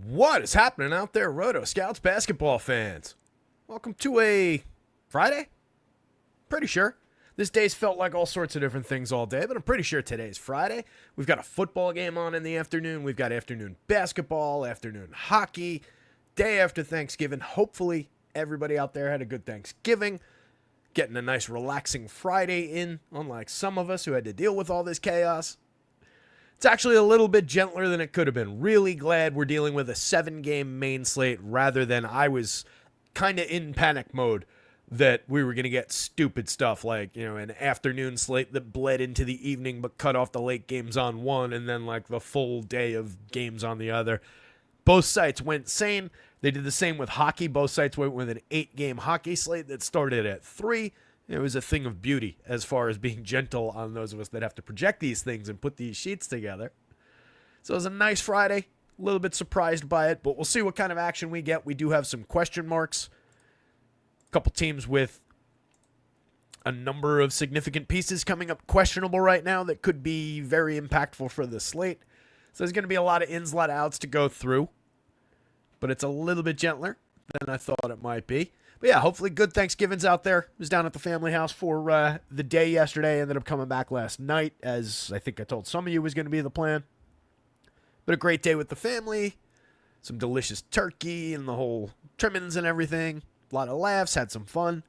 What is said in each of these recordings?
What is happening out there, Roto Scouts basketball fans? Welcome to a Friday? Pretty sure. This day's felt like all sorts of different things all day, but I'm pretty sure today's Friday. We've got a football game on in the afternoon. We've got afternoon basketball, afternoon hockey, day after Thanksgiving. Hopefully, everybody out there had a good Thanksgiving, getting a nice relaxing Friday in, unlike some of us who had to deal with all this chaos. It's actually a little bit gentler than it could have been. Really glad we're dealing with a 7-game main slate rather than I was kind of in panic mode that we were going to get stupid stuff like, an afternoon slate that bled into the evening but cut off the late games on one and then like the full day of games on the other. Both sites went sane. They did the same with hockey. Both sites went with an 8-game hockey slate that started at 3. It was a thing of beauty as far as being gentle on those of us that have to project these things and put these sheets together. So it was a nice Friday. A little bit surprised by it, but we'll see what kind of action we get. We do have some question marks. A couple teams with a number of significant pieces coming up questionable right now that could be very impactful for the slate. So there's going to be a lot of ins, a lot of outs to go through. But it's a little bit gentler than I thought it might be. But yeah, hopefully good Thanksgivings out there. I was down at the family house for the day yesterday. Ended up coming back last night, as I think I told some of you was going to be the plan. But a great day with the family. Some delicious turkey and the whole trimmings and everything. A lot of laughs, had some fun.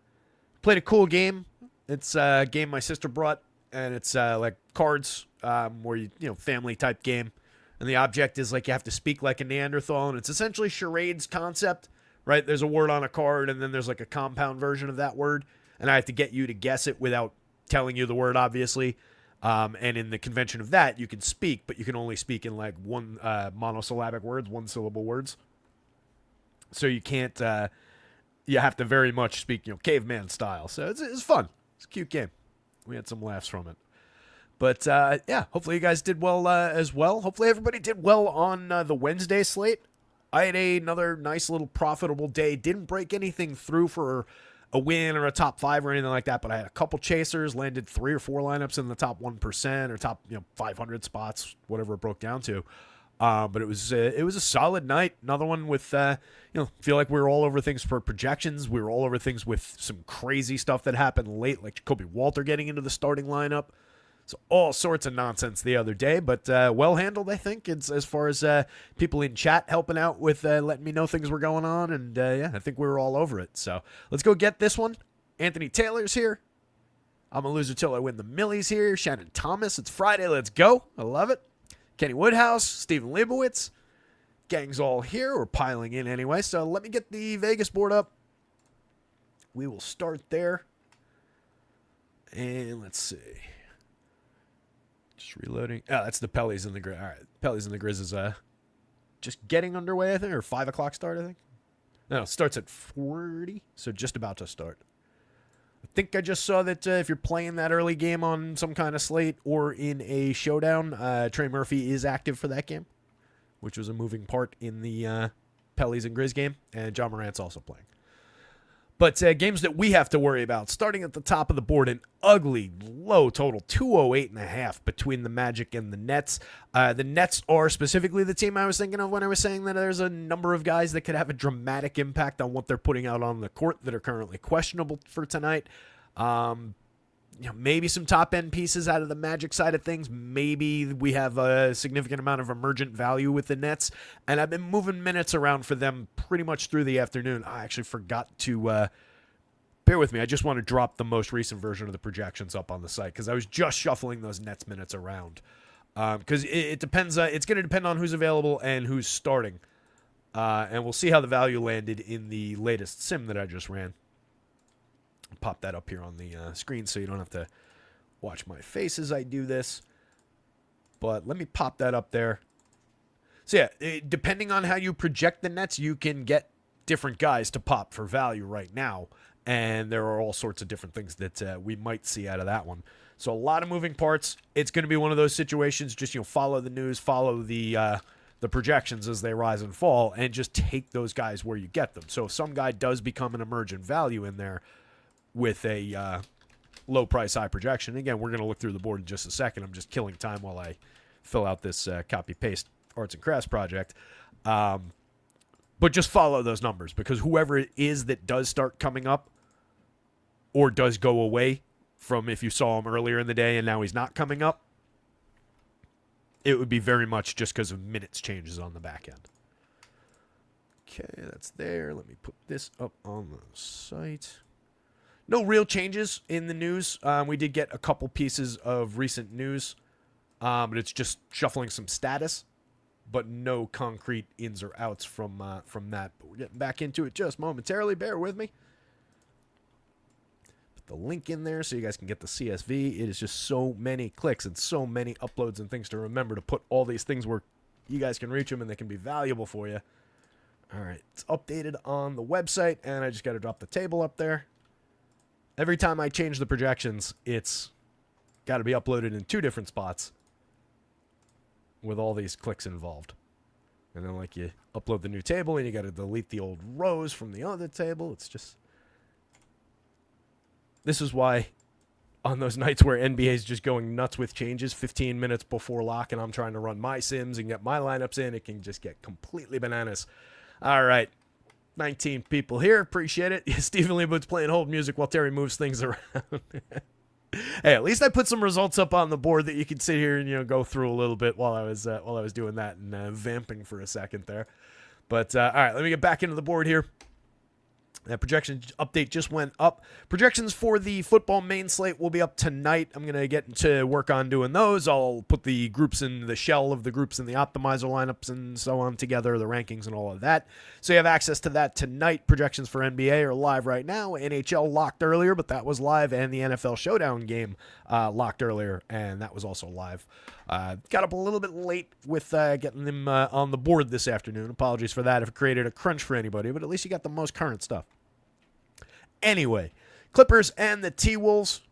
Played a cool game. It's a game my sister brought, and it's like cards, where family type game. And the object is like you have to speak like a Neanderthal, and it's essentially charades concept. Right, there's a word on a card, and then there's like a compound version of that word, and I have to get you to guess it without telling you the word, obviously. And in the convention of that, you can speak, but you can only speak in like one monosyllabic words, one-syllable words. So you can't. You have to very much speak, caveman style. So it's fun. It's a cute game. We had some laughs from it. But yeah, hopefully you guys did well as well. Hopefully everybody did well on the Wednesday slate. I had another nice little profitable day. Didn't break anything through for a win or a top 5 or anything like that, but I had a couple chasers, landed 3 or 4 lineups in the top 1% or top 500 spots, whatever it broke down to. But it was a solid night. Another one with feel like we were all over things for projections. We were all over things with some crazy stuff that happened late, like Jacoby Walter getting into the starting lineup. So all sorts of nonsense the other day, but well handled, I think, as far as people in chat helping out with letting me know things were going on. And yeah, I think we were all over it. So let's go get this one. Anthony Taylor's here. I'm a loser till I win the Millies here. Shannon Thomas. It's Friday. Let's go. I love it. Kenny Woodhouse. Stephen Leibowitz. Gang's all here. We're piling in anyway. So let me get the Vegas board up. We will start there. And let's see. Just reloading. Oh, that's the Pellies and the Grizz. All right. Pellies and the Grizz is just getting underway, I think, or 5 o'clock start, I think. No, it starts at 40, so just about to start. I think I just saw that if you're playing that early game on some kind of slate or in a showdown, Trey Murphy is active for that game, which was a moving part in the Pellies and Grizz game, and John Morant's also playing. But games that we have to worry about, starting at the top of the board, an ugly low total, 208.5 between the Magic and the Nets. The Nets are specifically the team I was thinking of when I was saying that there's a number of guys that could have a dramatic impact on what they're putting out on the court that are currently questionable for tonight. Maybe some top-end pieces out of the Magic side of things. Maybe we have a significant amount of emergent value with the Nets. And I've been moving minutes around for them pretty much through the afternoon. I actually forgot to... bear with me. I just want to drop the most recent version of the projections up on the site because I was just shuffling those Nets minutes around. Because it depends. It's going to depend on who's available and who's starting. And we'll see how the value landed in the latest sim that I just ran. Pop that up here on the screen so you don't have to watch my face as I do this. But let me pop that up there. So yeah, depending on how you project the Nets, you can get different guys to pop for value right now. And there are all sorts of different things that we might see out of that one. So a lot of moving parts. It's going to be one of those situations, just follow the news, follow the projections as they rise and fall, and just take those guys where you get them. So if some guy does become an emergent value in there, with a low price, high projection. Again, we're going to look through the board in just a second. I'm just killing time while I fill out this copy-paste arts and crafts project. But just follow those numbers, because whoever it is that does start coming up or does go away from if you saw him earlier in the day and now he's not coming up, it would be very much just because of minutes changes on the back end. Okay, that's there. Let me put this up on the site. No real changes in the news. We did get a couple pieces of recent news, but it's just shuffling some status, but no concrete ins or outs from that. But we're getting back into it just momentarily. Bear with me. Put the link in there so you guys can get the CSV. It is just so many clicks and so many uploads and things to remember to put all these things where you guys can reach them and they can be valuable for you. All right, it's updated on the website, and I just got to drop the table up there. Every time I change the projections, it's got to be uploaded in 2 different spots with all these clicks involved. And then, like, you upload the new table, and you got to delete the old rows from the other table. It's just... This is why on those nights where NBA is just going nuts with changes 15 minutes before lock, and I'm trying to run my sims and get my lineups in, it can just get completely bananas. All right. 19 people here. Appreciate it. Stephen Leibowitz playing hold music while Terry moves things around. Hey, at least I put some results up on the board that you can sit here and go through a little bit while I was doing that and vamping for a second there. But all right, let me get back into the board here. That projection update just went up. Projections for the football main slate will be up tonight. I'm going to get to work on doing those. I'll put the groups in the shell of the groups in the optimizer lineups and so on together, the rankings and all of that. So you have access to that tonight. Projections for NBA are live right now. NHL locked earlier, but that was live. And the NFL Showdown game locked earlier, and that was also live. Got up a little bit late with getting them on the board this afternoon. Apologies for that if it created a crunch for anybody, but at least you got the most current stuff. Anyway, Clippers and the T-Wolves.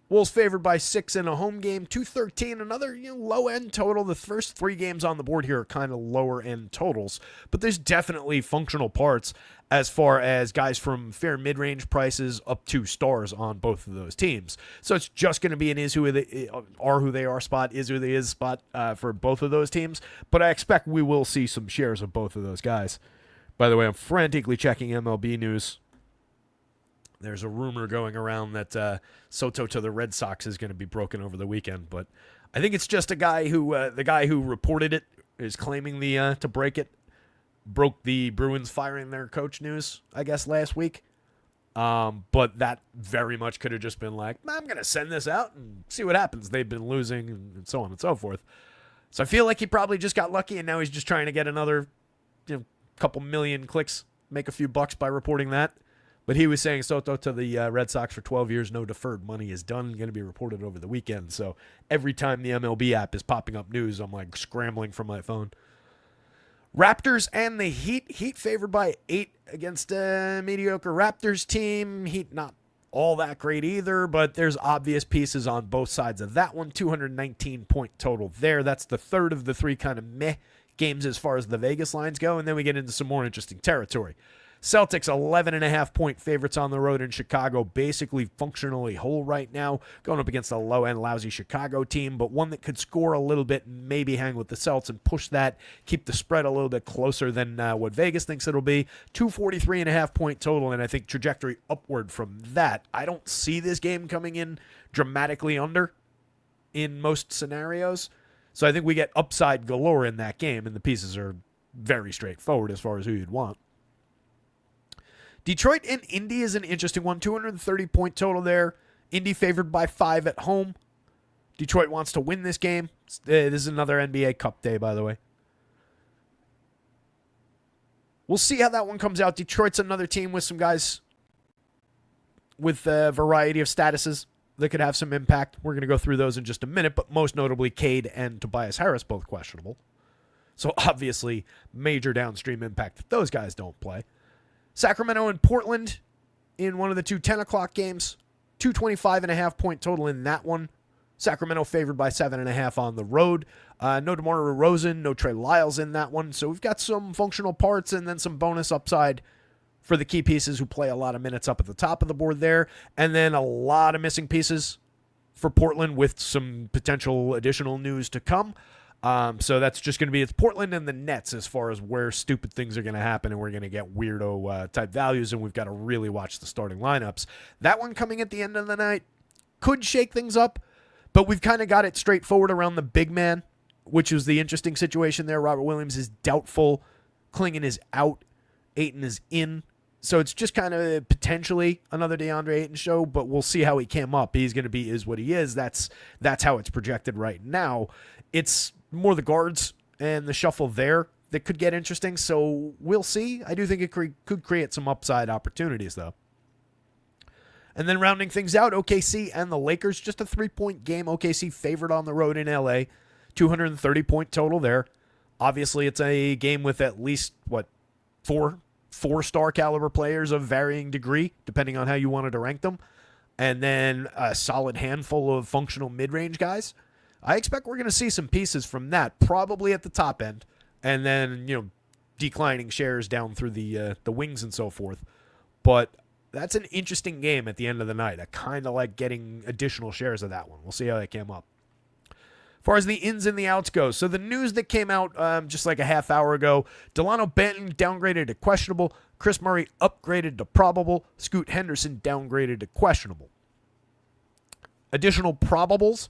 Wolves favored by 6 in a home game. 213, another low-end total. The first 3 games on the board here are kind of lower-end totals. But there's definitely functional parts as far as guys from fair mid-range prices up to stars on both of those teams. So it's just going to be an is who they are spot, is who they is spot for both of those teams. But I expect we will see some shares of both of those guys. By the way, I'm frantically checking MLB news. There's a rumor going around that Soto to the Red Sox is going to be broken over the weekend, but I think it's just the guy who reported it is claiming to break it. Broke the Bruins firing their coach news, I guess, last week. But that very much could have just been like, I'm going to send this out and see what happens. They've been losing and so on and so forth. So I feel like he probably just got lucky, and now he's just trying to get another couple million clicks, make a few bucks by reporting that. But he was saying Soto to the Red Sox for 12 years, no deferred money is done, going to be reported over the weekend. So every time the MLB app is popping up news, I'm like scrambling from my phone. Raptors and the Heat. Heat favored by 8 against a mediocre Raptors team. Heat not all that great either, but there's obvious pieces on both sides of that one. 219-point total there. That's the third of the 3 kind of meh games as far as the Vegas lines go, and then we get into some more interesting territory. Celtics 11.5-point favorites on the road in Chicago, basically functionally whole right now, going up against a low-end lousy Chicago team, but one that could score a little bit, maybe hang with the Celts and push that, keep the spread a little bit closer than what Vegas thinks it'll be. 243.5-point total, and I think trajectory upward from that. I don't see this game coming in dramatically under in most scenarios, so I think we get upside galore in that game, and the pieces are very straightforward as far as who you'd want. Detroit and Indy is an interesting one. 230-point total there. Indy favored by 5 at home. Detroit wants to win this game. This is another NBA Cup day, by the way. We'll see how that one comes out. Detroit's another team with some guys with a variety of statuses that could have some impact. We're going to go through those in just a minute, but most notably Cade and Tobias Harris, both questionable. So obviously, major downstream impact if those guys don't play. Sacramento and Portland in one of the 2 10 o'clock games. 225.5-point total in that one. Sacramento favored by 7.5 on the road. No DeMar DeRozan, no Trey Lyles in that one. So we've got some functional parts and then some bonus upside for the key pieces who play a lot of minutes up at the top of the board there. And then a lot of missing pieces for Portland with some potential additional news to come. So that's just going to be it's Portland and the Nets as far as where stupid things are going to happen, and we're going to get weirdo type values, and we've got to really watch the starting lineups. That one coming at the end of the night could shake things up, but we've kind of got it straightforward around the big man, which was the interesting situation there. Robert Williams is doubtful. Klingon is out. Ayton is in. So it's just kind of potentially another DeAndre Ayton show, but we'll see how he came up. He's going to be is what he is. That's how it's projected right now. It's more the guards and the shuffle there that could get interesting, so we'll see. I do think it could create some upside opportunities, though. And then rounding things out, OKC and the Lakers, just a 3-point game. OKC favored on the road in LA, 230-point total there. Obviously, it's a game with at least, four-star caliber players of varying degree, depending on how you wanted to rank them, and then a solid handful of functional mid-range guys. I expect we're going to see some pieces from that, probably at the top end, and then, declining shares down through the wings and so forth. But that's an interesting game at the end of the night. I kind of like getting additional shares of that one. We'll see how that came up. As far as the ins and the outs go, so the news that came out just like a half hour ago, Delano Banton downgraded to questionable, Chris Murray upgraded to probable, Scoot Henderson downgraded to questionable. Additional probables,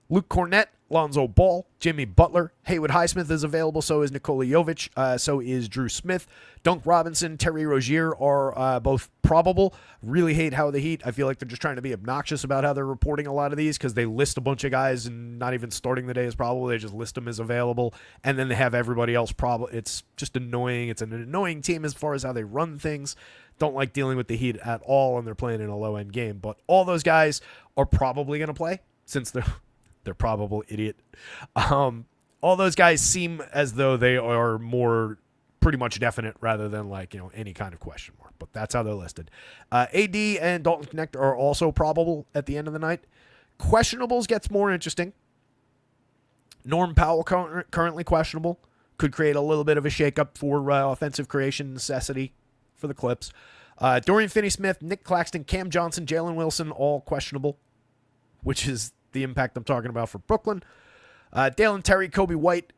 Luke Cornett, Lonzo Ball, Jimmy Butler, Haywood Highsmith is available, so is Nikola Jovic, so is Drew Smith. Dunk Robinson, Terry Rozier are both probable. Really hate how the Heat, I feel like they're just trying to be obnoxious about how they're reporting a lot of these because they list a bunch of guys and not even starting the day as probable. They just list them as available, and then they have everybody else probable. It's just annoying. It's an annoying team as far as how they run things. Don't like dealing with the Heat at all, and they're playing in a low-end game. But all those guys are probably going to play since they're probable idiot. All those guys seem as though they are more pretty much definite rather than any kind of question mark. But that's how they're listed. AD and Dalton Knecht are also probable at the end of the night. Questionables gets more interesting. Norm Powell currently questionable. Could create a little bit of a shakeup for offensive creation necessity for the Clips. Dorian Finney-Smith, Nick Claxton, Cam Johnson, Jalen Wilson, all questionable, which is the impact I'm talking about for Brooklyn. Dalen Terry, Kobe White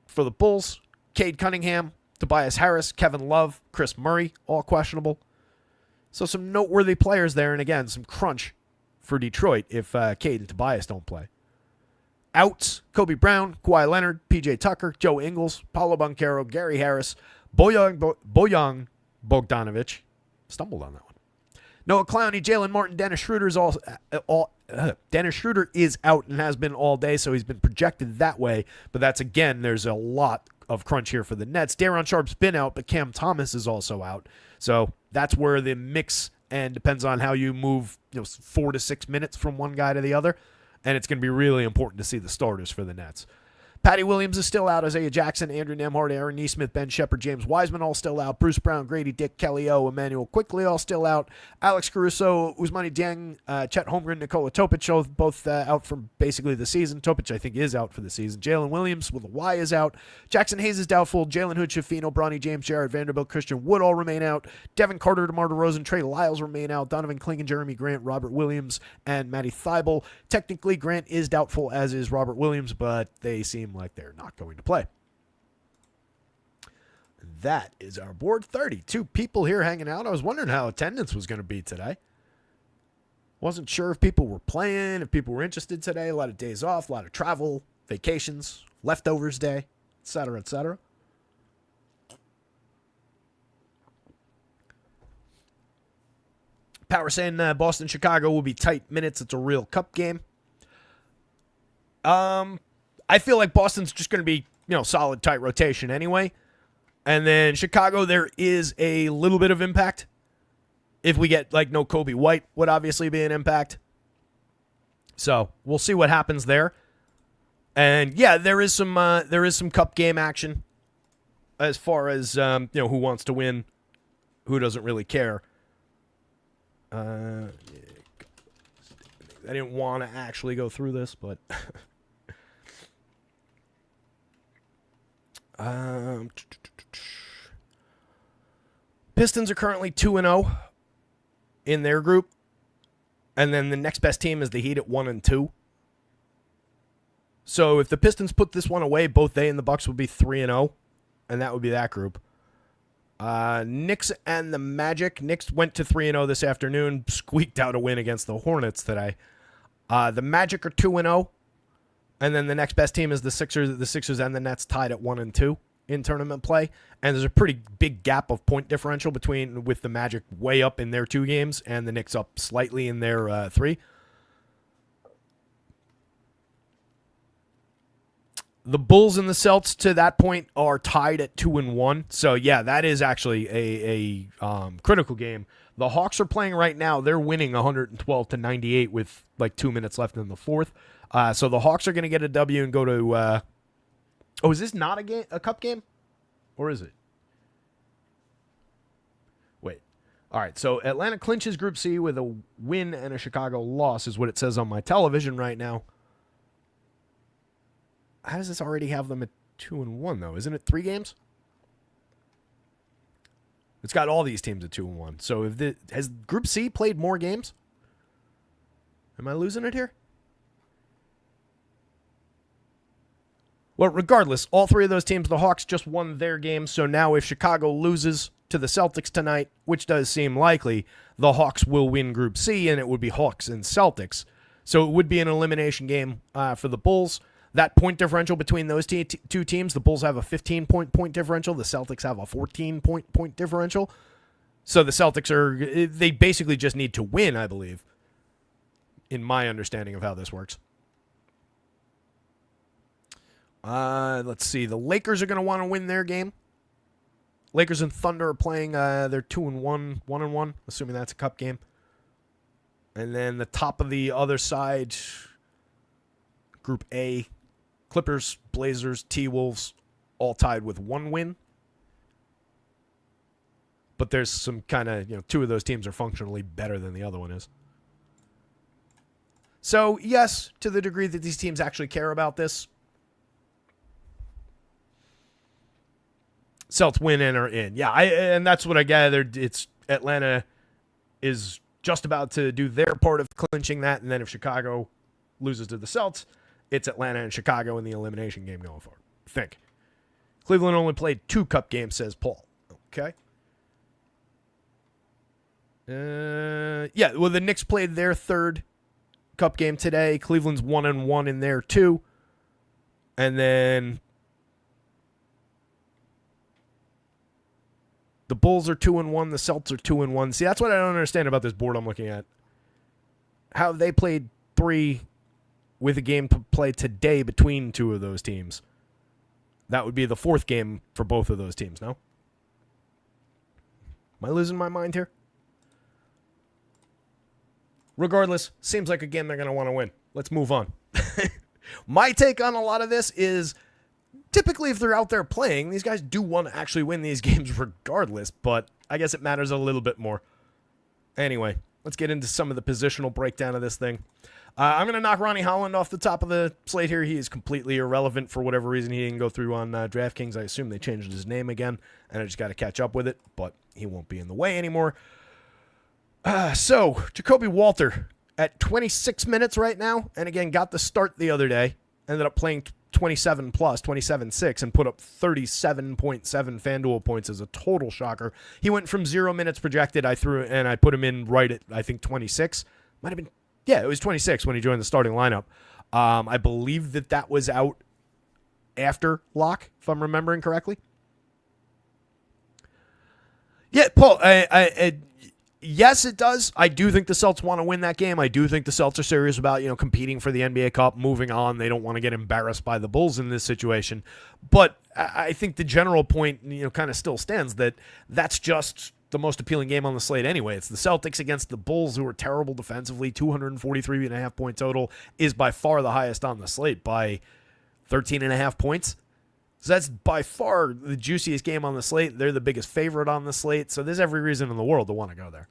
for the Bulls. Cade Cunningham, Tobias Harris, Kevin Love, Chris Murray, all questionable. So some noteworthy players there, and again, some crunch for Detroit if Cade and Tobias don't play. Outs, Kobe Brown, Kawhi Leonard, PJ Tucker, Joe Ingles, Paulo Banchero, Gary Harris, Bojan Bogdanovic. Stumbled on that one. Noah Clowney, Jalen Martin, Dennis Schroeder is Dennis Schroeder is out and has been all day, so he's been projected that way. But that's, again, there's a lot of crunch here for the Nets. Daron Sharp's been out, but Cam Thomas is also out. So that's where the mix and depends on how you move 4 to 6 minutes from one guy to the other. And it's going to be really important to see the starters for the Nets. Patty Williams is still out. Isaiah Jackson, Andrew Nembhard, Aaron Nesmith, Ben Shepard, James Wiseman all still out. Bruce Brown, Grady Dick, Kelly O, Emmanuel Quickly all still out. Alex Caruso, Ousmane Dieng, Chet Holmgren, Nikola Topic both out for basically the season. Topic, I think, is out for the season. Jalen Williams with a Y is out. Jackson Hayes is doubtful. Jalen Hood, Shafino, Bronny James, Jared Vanderbilt, Christian Wood all remain out. Devin Carter, DeMar DeRozan, Trey Lyles remain out. Donovan Clingan, Jeremy Grant, Robert Williams, and Matty Thybulle. Technically, Grant is doubtful, as is Robert Williams, but they seem like they're not going to play. That is our board. 32 people here hanging out. I was wondering how attendance was going to be today. Wasn't sure if people were playing, if people were interested today. A lot of days off, a lot of travel, vacations, leftovers day, etc., etc. Power saying Boston, Chicago will be tight minutes. It's a real cup game. I feel like Boston's just going to be, solid, tight rotation anyway. And then Chicago, there is a little bit of impact. If we get, no Kobe White would obviously be an impact. So we'll see what happens there. And, yeah, there is some cup game action as far as, who wants to win, who doesn't really care. I didn't want to actually go through this, but... Pistons are currently 2-0 in their group. And then the next best team is the Heat at 1-2. So if the Pistons put this one away, both they and the Bucks would be 3-0, and that would be that group. Knicks and the Magic. Knicks went to 3-0 this afternoon, squeaked out a win against the Hornets today. The Magic are 2-0, and then the next best team is the Sixers. The Sixers and the Nets tied at 1-2 in tournament play, and there's a pretty big gap of point differential with the Magic way up in their 2 games and the Knicks up slightly in their 3. The Bulls and the Celtics to that point are tied at 2-1. So yeah, that is actually a critical game. The Hawks are playing right now. They're winning 112-98 with like 2 minutes left in the fourth. So the Hawks are going to get a W and go to. Is this not a cup game, or is it? Wait. All right. So Atlanta clinches Group C with a win and a Chicago loss, is what it says on my television right now. How does this already have them at 2-1 though? Isn't it 3 games? It's got all these teams at 2-1. So has Group C played more games? Am I losing it here? Well, regardless, all 3 of those teams, the Hawks just won their game. So now if Chicago loses to the Celtics tonight, which does seem likely, the Hawks will win Group C, and it would be Hawks and Celtics. So it would be an elimination game for the Bulls. That point differential between those 2 teams, the Bulls have a 15-point differential. The Celtics have a 14-point differential. So the Celtics they basically just need to win, I believe, in my understanding of how this works. Let's see. The Lakers are going to want to win their game. Lakers and Thunder are playing. They're 2-1, 1-1, assuming that's a cup game. And then the top of the other side, Group A, Clippers, Blazers, T-Wolves, all tied with 1 win. But there's some kind of, 2 of those teams are functionally better than the other one is. So, yes, to the degree that these teams actually care about this, Celtics win and are in. Yeah, and that's what I gathered. It's Atlanta is just about to do their part of clinching that, and then if Chicago loses to the Celtics, it's Atlanta and Chicago in the elimination game going forward. Think. Cleveland only played 2 cup games, says Paul. Okay. The Knicks played their 3rd cup game today. Cleveland's 1-1 in there too. And then the Bulls are 2-1. The Celtics are 2-1. See, that's what I don't understand about this board I'm looking at. How they played 3 with a game played today between 2 of those teams. That would be the 4th game for both of those teams, no? Am I losing my mind here? Regardless, seems like a game they're going to want to win. Let's move on. My take on a lot of this is typically if they're out there playing, these guys do want to actually win these games regardless, but I guess it matters a little bit more. Anyway, let's get into some of the positional breakdown of this thing. I'm going to knock Ronnie Holland off the top of the slate here. He is completely irrelevant for whatever reason. He didn't go through on DraftKings. I assume they changed his name again, and I just got to catch up with it, but he won't be in the way anymore. So, Jacoby Walter at 26 minutes right now, and again, got the start the other day. Ended up playing 27+, and put up 37.7 FanDuel points as a total shocker. He went from 0 minutes projected. I put him in right at, I think, 26. Might have been, it was 26 when he joined the starting lineup. I believe that was out after lock, if I'm remembering correctly. Yeah, Paul, yes, it does. I do think the Celtics want to win that game. I do think the Celtics are serious about, competing for the NBA Cup, moving on. They don't want to get embarrassed by the Bulls in this situation. But I think the general point, kind of still stands that that's just the most appealing game on the slate anyway. It's the Celtics against the Bulls, who are terrible defensively. 243.5 point total is by far the highest on the slate by 13.5 points. So that's by far the juiciest game on the slate. They're the biggest favorite on the slate. So there's every reason in the world to want to go there.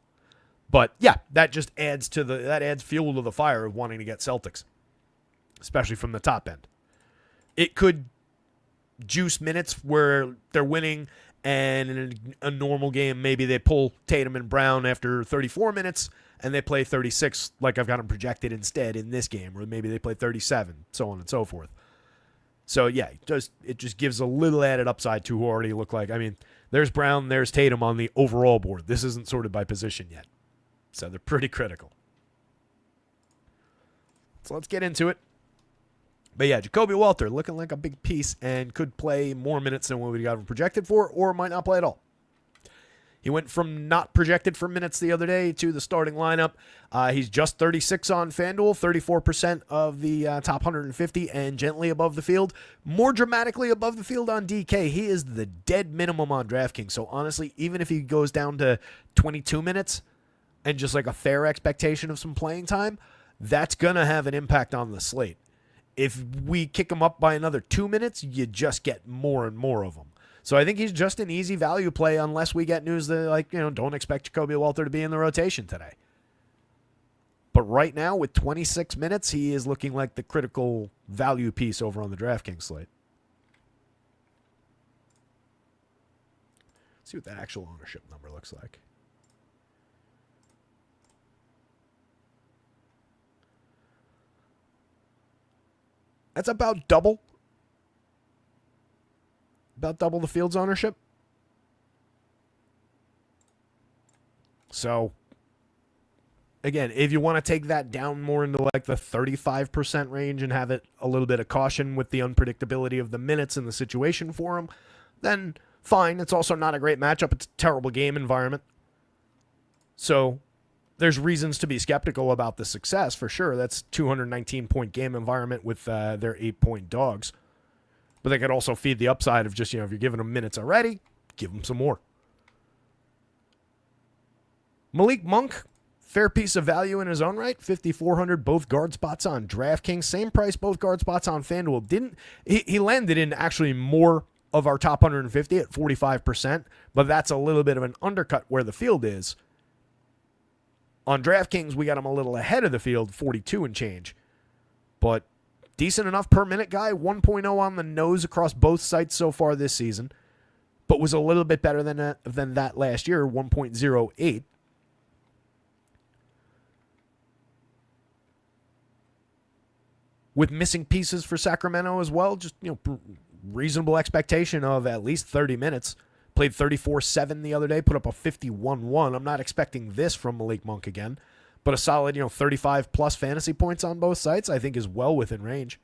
But yeah, that just adds fuel to the fire of wanting to get Celtics, especially from the top end. It could juice minutes where they're winning, and in a normal game, maybe they pull Tatum and Brown after 34 minutes and they play 36 like I've got them projected instead in this game, or maybe they play 37, so on and so forth. So, yeah, it just gives a little added upside to who already look like. I mean, there's Brown, there's Tatum on the overall board. This isn't sorted by position yet. So they're pretty critical. So let's get into it. But yeah, Jacoby Walter looking like a big piece and could play more minutes than what we got him projected for, or might not play at all. He went from not projected for minutes the other day to the starting lineup. He's just 36 on FanDuel, 34% of the top 150, and gently above the field. More dramatically above the field on DK. He is the dead minimum on DraftKings. So honestly, even if he goes down to 22 minutes and just like a fair expectation of some playing time, that's going to have an impact on the slate. If we kick him up by another 2 minutes, you just get more and more of them. So I think he's just an easy value play unless we get news that, don't expect Jacoby Walter to be in the rotation today. But right now, with 26 minutes, he is looking like the critical value piece over on the DraftKings slate. Let's see what the actual ownership number looks like. That's about double. About double the field's ownership. So, again, if you want to take that down more into like the 35% range and have it a little bit of caution with the unpredictability of the minutes and the situation for him, then fine. It's also not a great matchup. It's a terrible game environment. So, there's reasons to be skeptical about the success, for sure. That's 219-point game environment with their 8-point dogs. But they could also feed the upside of just, if you're giving them minutes already, give them some more. Malik Monk, fair piece of value in his own right. 5,400, both guard spots on DraftKings. Same price, both guard spots on FanDuel. He landed in actually more of our top 150 at 45%, but that's a little bit of an undercut where the field is. On DraftKings, we got him a little ahead of the field, 42 and change. But decent enough per minute guy, 1.0 on the nose across both sites so far this season, but was a little bit better than that last year, 1.08. With missing pieces for Sacramento as well, just reasonable expectation of at least 30 minutes. Played 34-7 the other day, put up a 51-1. I'm not expecting this from Malik Monk again. But a solid, 35-plus fantasy points on both sites, I think is well within range.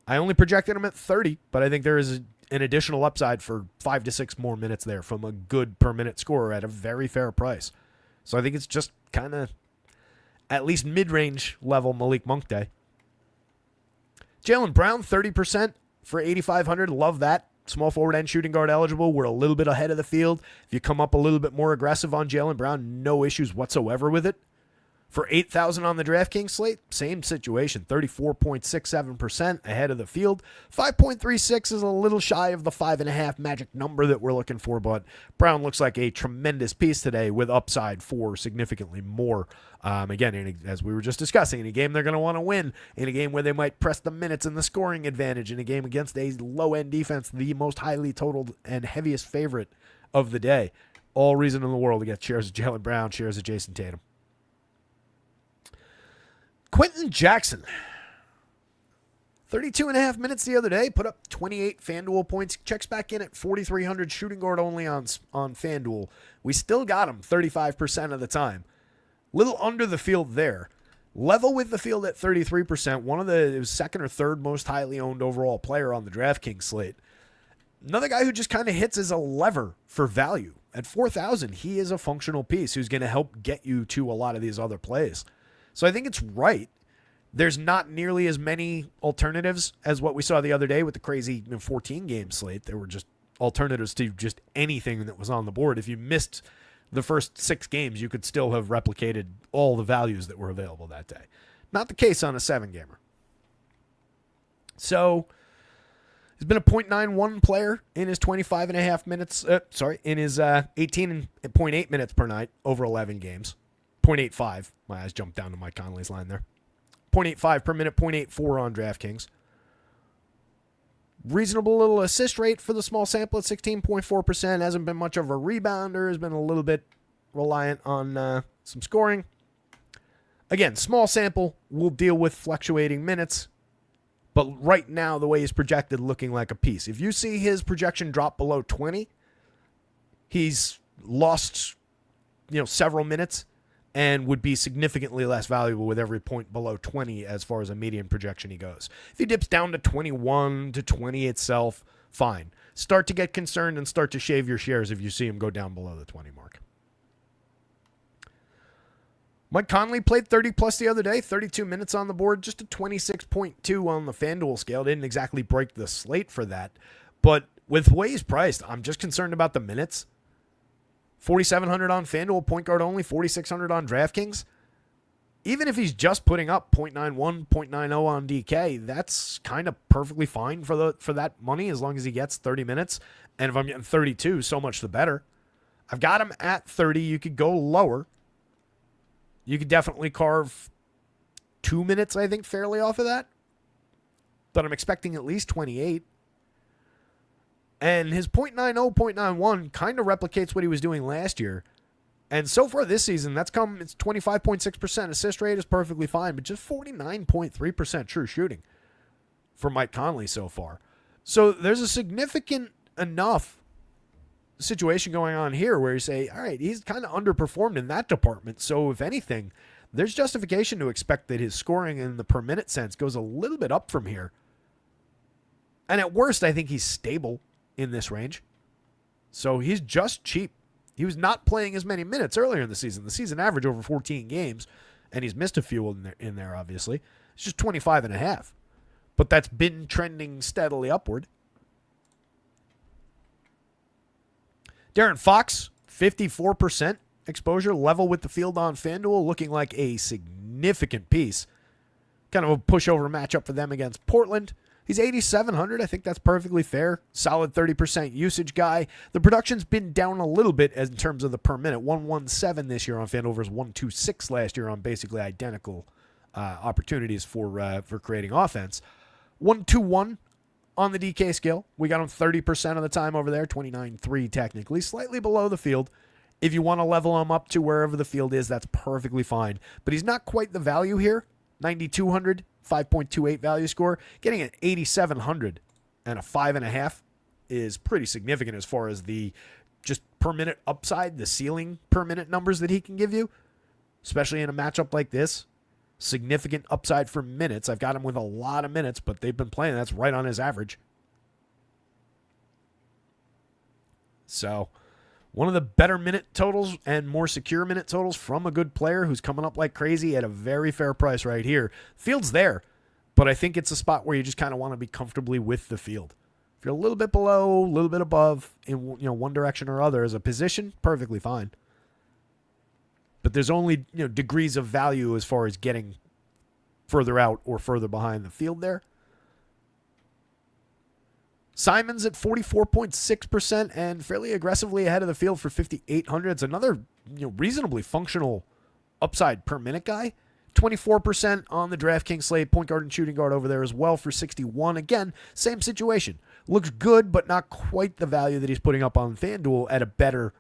I only projected him at 30, but I think there is an additional upside for 5 to 6 more minutes there from a good per-minute scorer at a very fair price. So I think it's just kind of at least mid-range level Malik Monk day. Jaylen Brown, 30% for 8,500. Love that. Small forward and shooting guard eligible. We're a little bit ahead of the field. If you come up a little bit more aggressive on Jaylen Brown, no issues whatsoever with it. For 8,000 on the DraftKings slate, same situation, 34.67% ahead of the field. 5.36 is a little shy of the 5.5 magic number that we're looking for, but Brown looks like a tremendous piece today with upside for significantly more. Again, as we were just discussing, in a game they're going to want to win, in a game where they might press the minutes and the scoring advantage, in a game against a low-end defense, the most highly totaled and heaviest favorite of the day. All reason in the world to get shares of Jaylen Brown, shares of Jason Tatum. Quentin Jackson, 32.5 minutes the other day, put up 28 FanDuel points, checks back in at 4,300, shooting guard only on FanDuel. We still got him 35% of the time. Little under the field there. Level with the field at 33%, one of the second or third most highly owned overall player on the DraftKings slate. Another guy who just kind of hits as a lever for value. At 4,000, he is a functional piece who's going to help get you to a lot of these other plays. So I think it's right. There's not nearly as many alternatives as what we saw the other day with the crazy 14-game slate. There were just alternatives to just anything that was on the board. If you missed the first 6 games, you could still have replicated all the values that were available that day. Not the case on a 7-gamer. So he's been a .91 player in his 25.5 minutes. In his 18.8 minutes per night over 11 games. 0.85. My eyes jumped down to Mike Conley's line there. 0.85 per minute, 0.84 on DraftKings. Reasonable little assist rate for the small sample at 16.4%. Hasn't been much of a rebounder. Has been a little bit reliant on some scoring. Again, small sample. We'll deal with fluctuating minutes. But right now, the way he's projected, looking like a piece. If you see his projection drop below 20, he's lost, several minutes and would be significantly less valuable with every point below 20 as far as a median projection he goes. If he dips down to 21 to 20 itself, fine. Start to get concerned and start to shave your shares if you see him go down below the 20 mark. Mike Conley played 30 plus the other day, 32 minutes on the board, just a 26.2 on the FanDuel scale. Didn't exactly break the slate for that. But with the way he's priced, I'm just concerned about the minutes. 4,700 on FanDuel, point guard only, 4,600 on DraftKings. Even if he's just putting up 0.91, 0.90 on DK, that's kind of perfectly fine for that money as long as he gets 30 minutes. And if I'm getting 32, so much the better. I've got him at 30. You could go lower. You could definitely carve 2 minutes, I think, fairly off of that. But I'm expecting at least 28. And his 0.90, 0.91 kind of replicates what he was doing last year. And so far this season, it's 25.6% assist rate is perfectly fine, but just 49.3% true shooting for Mike Conley so far. So there's a significant enough situation going on here where you say, all right, he's kind of underperformed in that department. So if anything, there's justification to expect that his scoring in the per minute sense goes a little bit up from here. And at worst, I think he's stable in this range. So he's just cheap. He was not playing as many minutes earlier in the season. The season average over 14 games, and he's missed a few in there obviously. It's just 25.5. But that's been trending steadily upward. Darren Fox, 54% exposure, level with the field on FanDuel, looking like a significant piece. Kind of a pushover matchup for them against Portland. He's 8,700. I think that's perfectly fair. Solid 30% usage guy. The production's been down a little bit in terms of the per minute. 117 this year on FanDuel versus 126 last year on basically identical opportunities for creating offense. 121 on the DK scale. We got him 30% of the time over there. 29.3 technically. Slightly below the field. If you want to level him up to wherever the field is, that's perfectly fine. But he's not quite the value here. 9,200. 5.28 value score. Getting an 8,700 and a 5.5 is pretty significant as far as the just per minute upside, the ceiling per minute numbers that he can give you, especially in a matchup like this. Significant upside for minutes. I've got him with a lot of minutes, but they've been playing. That's right on his average. So one of the better minute totals and more secure minute totals from a good player who's coming up like crazy at a very fair price right here. Field's there, but I think it's a spot where you just kind of want to be comfortably with the field. If you're a little bit below, a little bit above in one direction or other as a position, perfectly fine. But there's only degrees of value as far as getting further out or further behind the field there. Simon's at 44.6% and fairly aggressively ahead of the field for 5,800. It's another reasonably functional upside per minute guy. 24% on the DraftKings slate, point guard and shooting guard over there as well for 61. Again, same situation. Looks good, but not quite the value that he's putting up on FanDuel at a better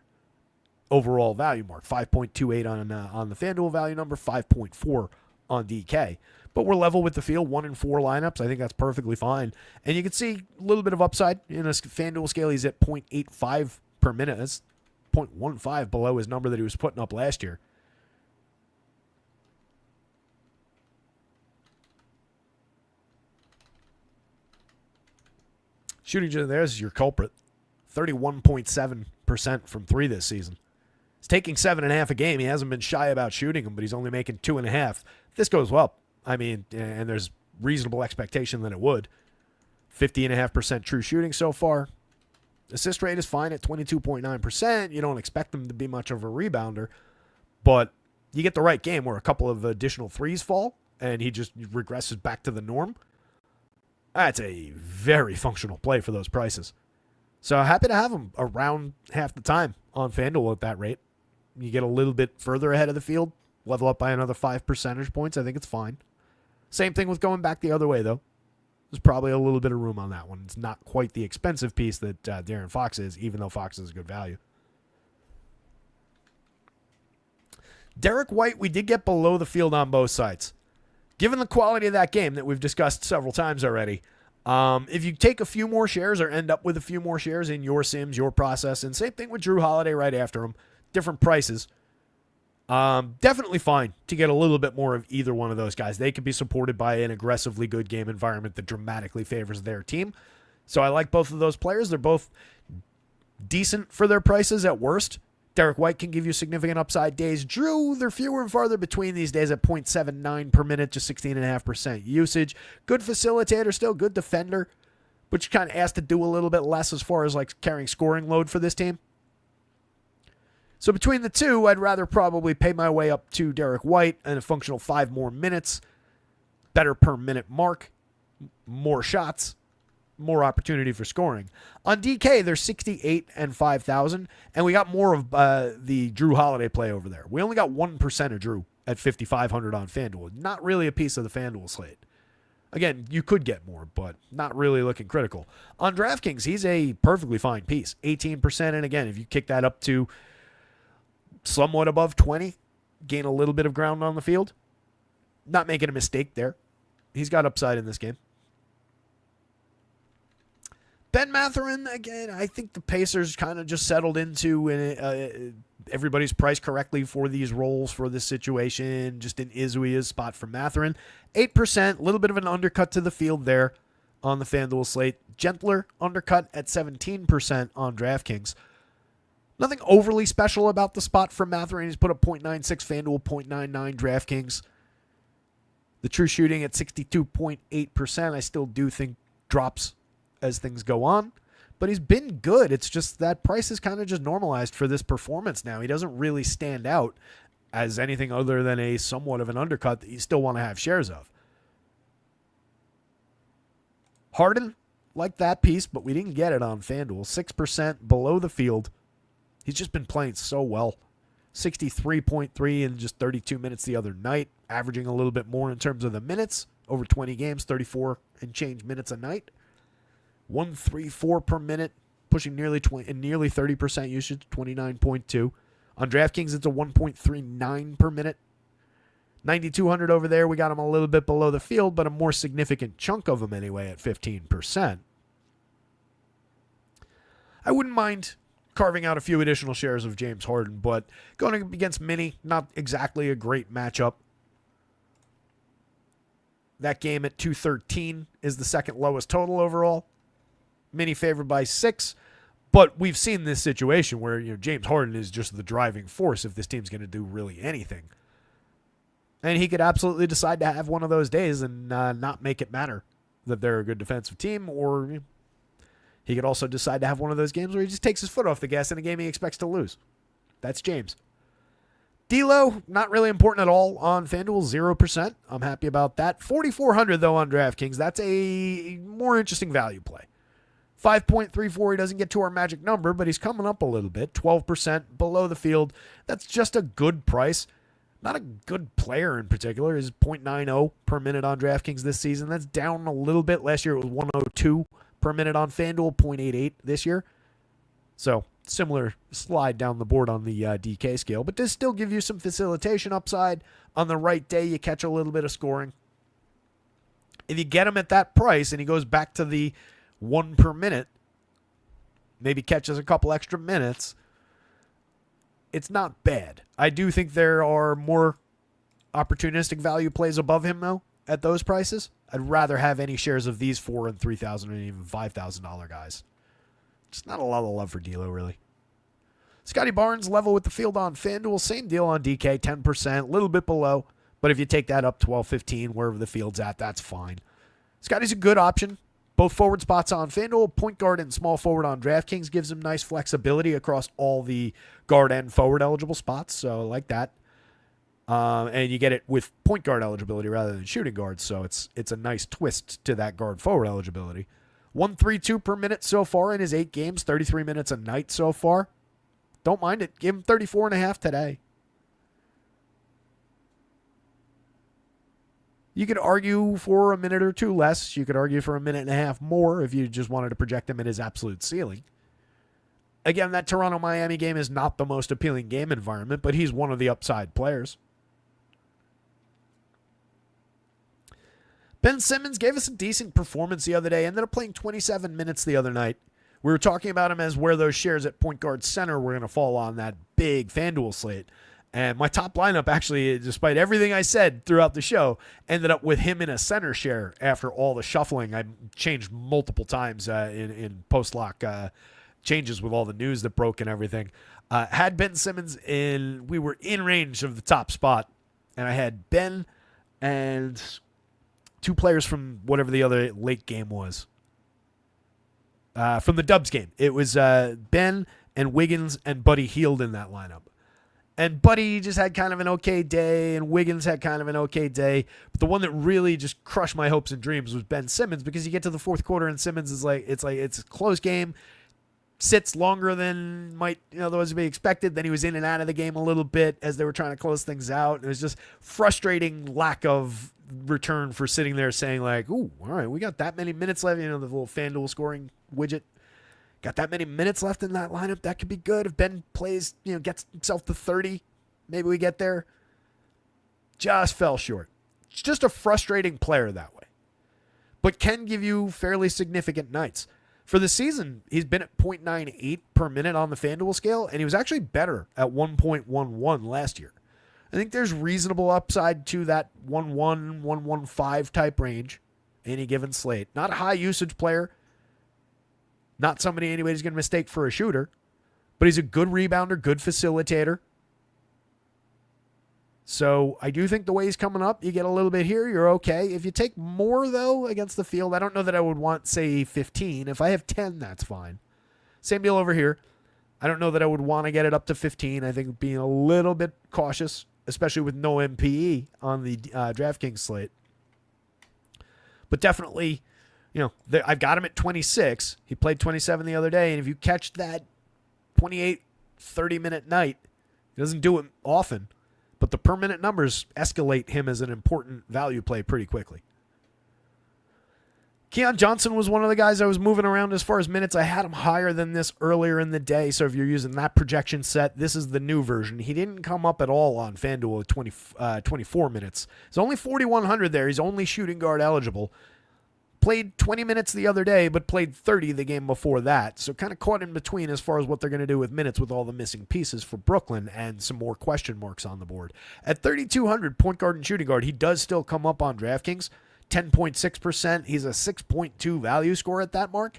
overall value mark. 5.28 on the FanDuel value number, 5.4 on DK. But we're level with the field, 1 and 4 lineups. I think that's perfectly fine. And you can see a little bit of upside. In a FanDuel scale, he's at 0.85 per minute. That's 0.15 below his number that he was putting up last year. Shooting to there is your culprit. 31.7% from 3 this season. He's taking 7.5 a game. He hasn't been shy about shooting them, but he's only making 2.5. If this goes well, I mean, and there's reasonable expectation that it would. 50.5% true shooting so far. Assist rate is fine at 22.9%. You don't expect him to be much of a rebounder, but you get the right game where a couple of additional threes fall and he just regresses back to the norm. That's a very functional play for those prices. So happy to have him around half the time on FanDuel at that rate. You get a little bit further ahead of the field, level up by another 5 percentage points. I think it's fine. Same thing with going back the other way, though. There's probably a little bit of room on that one. It's not quite the expensive piece that Darren Fox is, even though Fox is a good value. Derek White, we did get below the field on both sides. Given the quality of that game that we've discussed several times already, if you take a few more shares or end up with a few more shares in your sims, your process, and same thing with Drew Holiday right after him, different prices, definitely fine to get a little bit more of either one of those guys. They could be supported by an aggressively good game environment that dramatically favors their team. So I like both of those players. They're both decent for their prices at worst. Derek White can give you significant upside days. Drew, they're fewer and farther between these days at 0.79 per minute, just 16.5% usage. Good facilitator still, good defender, but you kind of asked to do a little bit less as far as like carrying scoring load for this team. So between the two, I'd rather probably pay my way up to Derek White and a functional 5 more minutes, better per minute mark, more shots, more opportunity for scoring. On DK, they're 68 and 5,000, and we got more of the Drew Holiday play over there. We only got 1% of Drew at 5,500 on FanDuel. Not really a piece of the FanDuel slate. Again, you could get more, but not really looking critical. On DraftKings, he's a perfectly fine piece, 18%, and again, if you kick that up to somewhat above 20, gain a little bit of ground on the field, not making a mistake there. He's got upside in this game. Ben Mathurin, again, I think the Pacers kind of just settled into everybody's priced correctly for these roles, for this situation. Just an is spot for Mathurin. 8%, a little bit of an undercut to the field there on the FanDuel slate. Gentler undercut at 17% on DraftKings. Nothing overly special about the spot for Mathurin. He's put up 0.96 FanDuel, 0.99 DraftKings. The true shooting at 62.8%. I still do think drops as things go on, but he's been good. It's just that price is kind of just normalized for this performance now. He doesn't really stand out as anything other than a somewhat of an undercut that you still want to have shares of. Harden, like that piece, but we didn't get it on FanDuel. 6% below the field. He's just been playing so well. 63.3 in just 32 minutes the other night, averaging a little bit more in terms of the minutes. Over 20 games, 34 and change minutes a night. 134 per minute, pushing nearly 30% usage, 29.2. On DraftKings, it's a 1.39 per minute. 9,200 over there. We got him a little bit below the field, but a more significant chunk of him anyway at 15%. I wouldn't mind carving out a few additional shares of James Harden, but going against Minnie, not exactly a great matchup. That game at 213 is the second lowest total overall. Minnie favored by 6, but we've seen this situation where James Harden is just the driving force if this team's going to do really anything. And he could absolutely decide to have one of those days and not make it matter that they're a good defensive team, or he could also decide to have one of those games where he just takes his foot off the gas in a game he expects to lose. That's James. D'Lo, not really important at all on FanDuel, 0%. I'm happy about that. 4,400 though on DraftKings. That's a more interesting value play. 5.34, he doesn't get to our magic number, but he's coming up a little bit. 12% below the field. That's just a good price. Not a good player in particular. He's 0.90 per minute on DraftKings this season. That's down a little bit. Last year it was 102 per minute on FanDuel, 0.88 this year. So similar slide down the board on the DK scale, but does still give you some facilitation upside. On the right day, you catch a little bit of scoring. If you get him at that price and he goes back to the 1 per minute, maybe catches a couple extra minutes, it's not bad. I do think there are more opportunistic value plays above him, though, at those prices. I'd rather have any shares of these $4,000 and $3,000 and even $5,000 guys. Just not a lot of love for D'Lo, really. Scotty Barnes, level with the field on FanDuel. Same deal on DK, 10%, a little bit below. But if you take that up 12, 15, wherever the field's at, that's fine. Scotty's a good option. Both forward spots on FanDuel, point guard and small forward on DraftKings gives him nice flexibility across all the guard and forward eligible spots. So I like that. And you get it with point guard eligibility rather than shooting guard. So it's a nice twist to that guard forward eligibility. 132 per minute so far in his 8 games, 33 minutes a night so far. Don't mind it. Give him 34.5 today. You could argue for a minute or two less. You could argue for a minute and a half more if you just wanted to project him at his absolute ceiling. Again, that Toronto-Miami game is not the most appealing game environment, but he's one of the upside players. Ben Simmons gave us a decent performance the other day. Ended up playing 27 minutes the other night. We were talking about him as where those shares at point guard center were going to fall on that big FanDuel slate. And my top lineup, actually, despite everything I said throughout the show, ended up with him in a center share after all the shuffling. I changed multiple times in post-lock changes with all the news that broke and everything. Had Ben Simmons in, we were in range of the top spot. And I had Ben and two players from whatever the other late game was. From the Dubs game. It was Ben and Wiggins and Buddy Hield in that lineup. And Buddy just had kind of an okay day, and Wiggins had kind of an okay day. But the one that really just crushed my hopes and dreams was Ben Simmons, because you get to the fourth quarter and Simmons is it's a close game, sits longer than might otherwise be expected. Then he was in and out of the game a little bit as they were trying to close things out. It was just frustrating lack of return for sitting there saying like, ooh, all right, we got that many minutes left. The little FanDuel scoring widget. Got that many minutes left in that lineup. That could be good. If Ben plays, gets himself to 30, maybe we get there. Just fell short. It's just a frustrating player that way. But can give you fairly significant nights. For the season, he's been at 0.98 per minute on the FanDuel scale, and he was actually better at 1.11 last year. I think there's reasonable upside to that 1.1, 1.15 type range any given slate. Not a high usage player. Not somebody anybody's going to mistake for a shooter, but he's a good rebounder, good facilitator. So I do think the way he's coming up, you get a little bit here, you're okay. If you take more, though, against the field, I don't know that I would want, say, 15. If I have 10, that's fine. Same deal over here. I don't know that I would want to get it up to 15. I think being a little bit cautious, especially with no MPE on the DraftKings slate. But definitely, I've got him at 26. He played 27 the other day. And if you catch that 28, 30-minute night, he doesn't do it often, but the per-minute numbers escalate him as an important value play pretty quickly. Keon Johnson was one of the guys I was moving around as far as minutes. I had him higher than this earlier in the day, so if you're using that projection set, this is the new version. He didn't come up at all on FanDuel at 24 minutes. It's only 4,100 there. He's only shooting guard eligible. Played 20 minutes the other day, but played 30 the game before that. So kind of caught in between as far as what they're going to do with minutes with all the missing pieces for Brooklyn and some more question marks on the board. At 3,200 point guard and shooting guard, he does still come up on DraftKings. 10.6%. He's a 6.2 value score at that mark.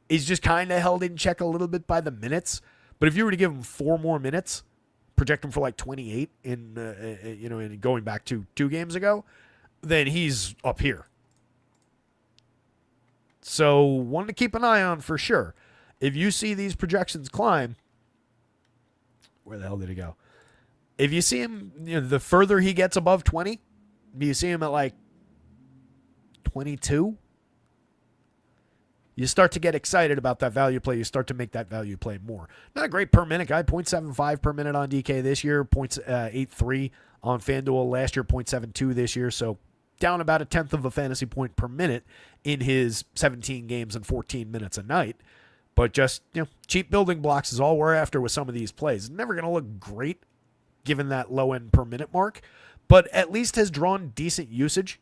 He's just kind of held in check a little bit by the minutes. But if you were to give him 4 more minutes, project him for like 28 in going back to 2 games ago, then he's up here. So one to keep an eye on for sure. If you see these projections climb, where the hell did he go? If you see him, the further he gets above 20, you see him at like 22, you start to get excited about that value play. You start to make that value play more. Not a great per minute guy, 0.75 per minute on DK this year, 0.83 on FanDuel last year, 0.72 this year. So down about a tenth of a fantasy point per minute in his 17 games and 14 minutes a night. But just, cheap building blocks is all we're after with some of these plays. It's never going to look great given that low end per minute mark, but at least has drawn decent usage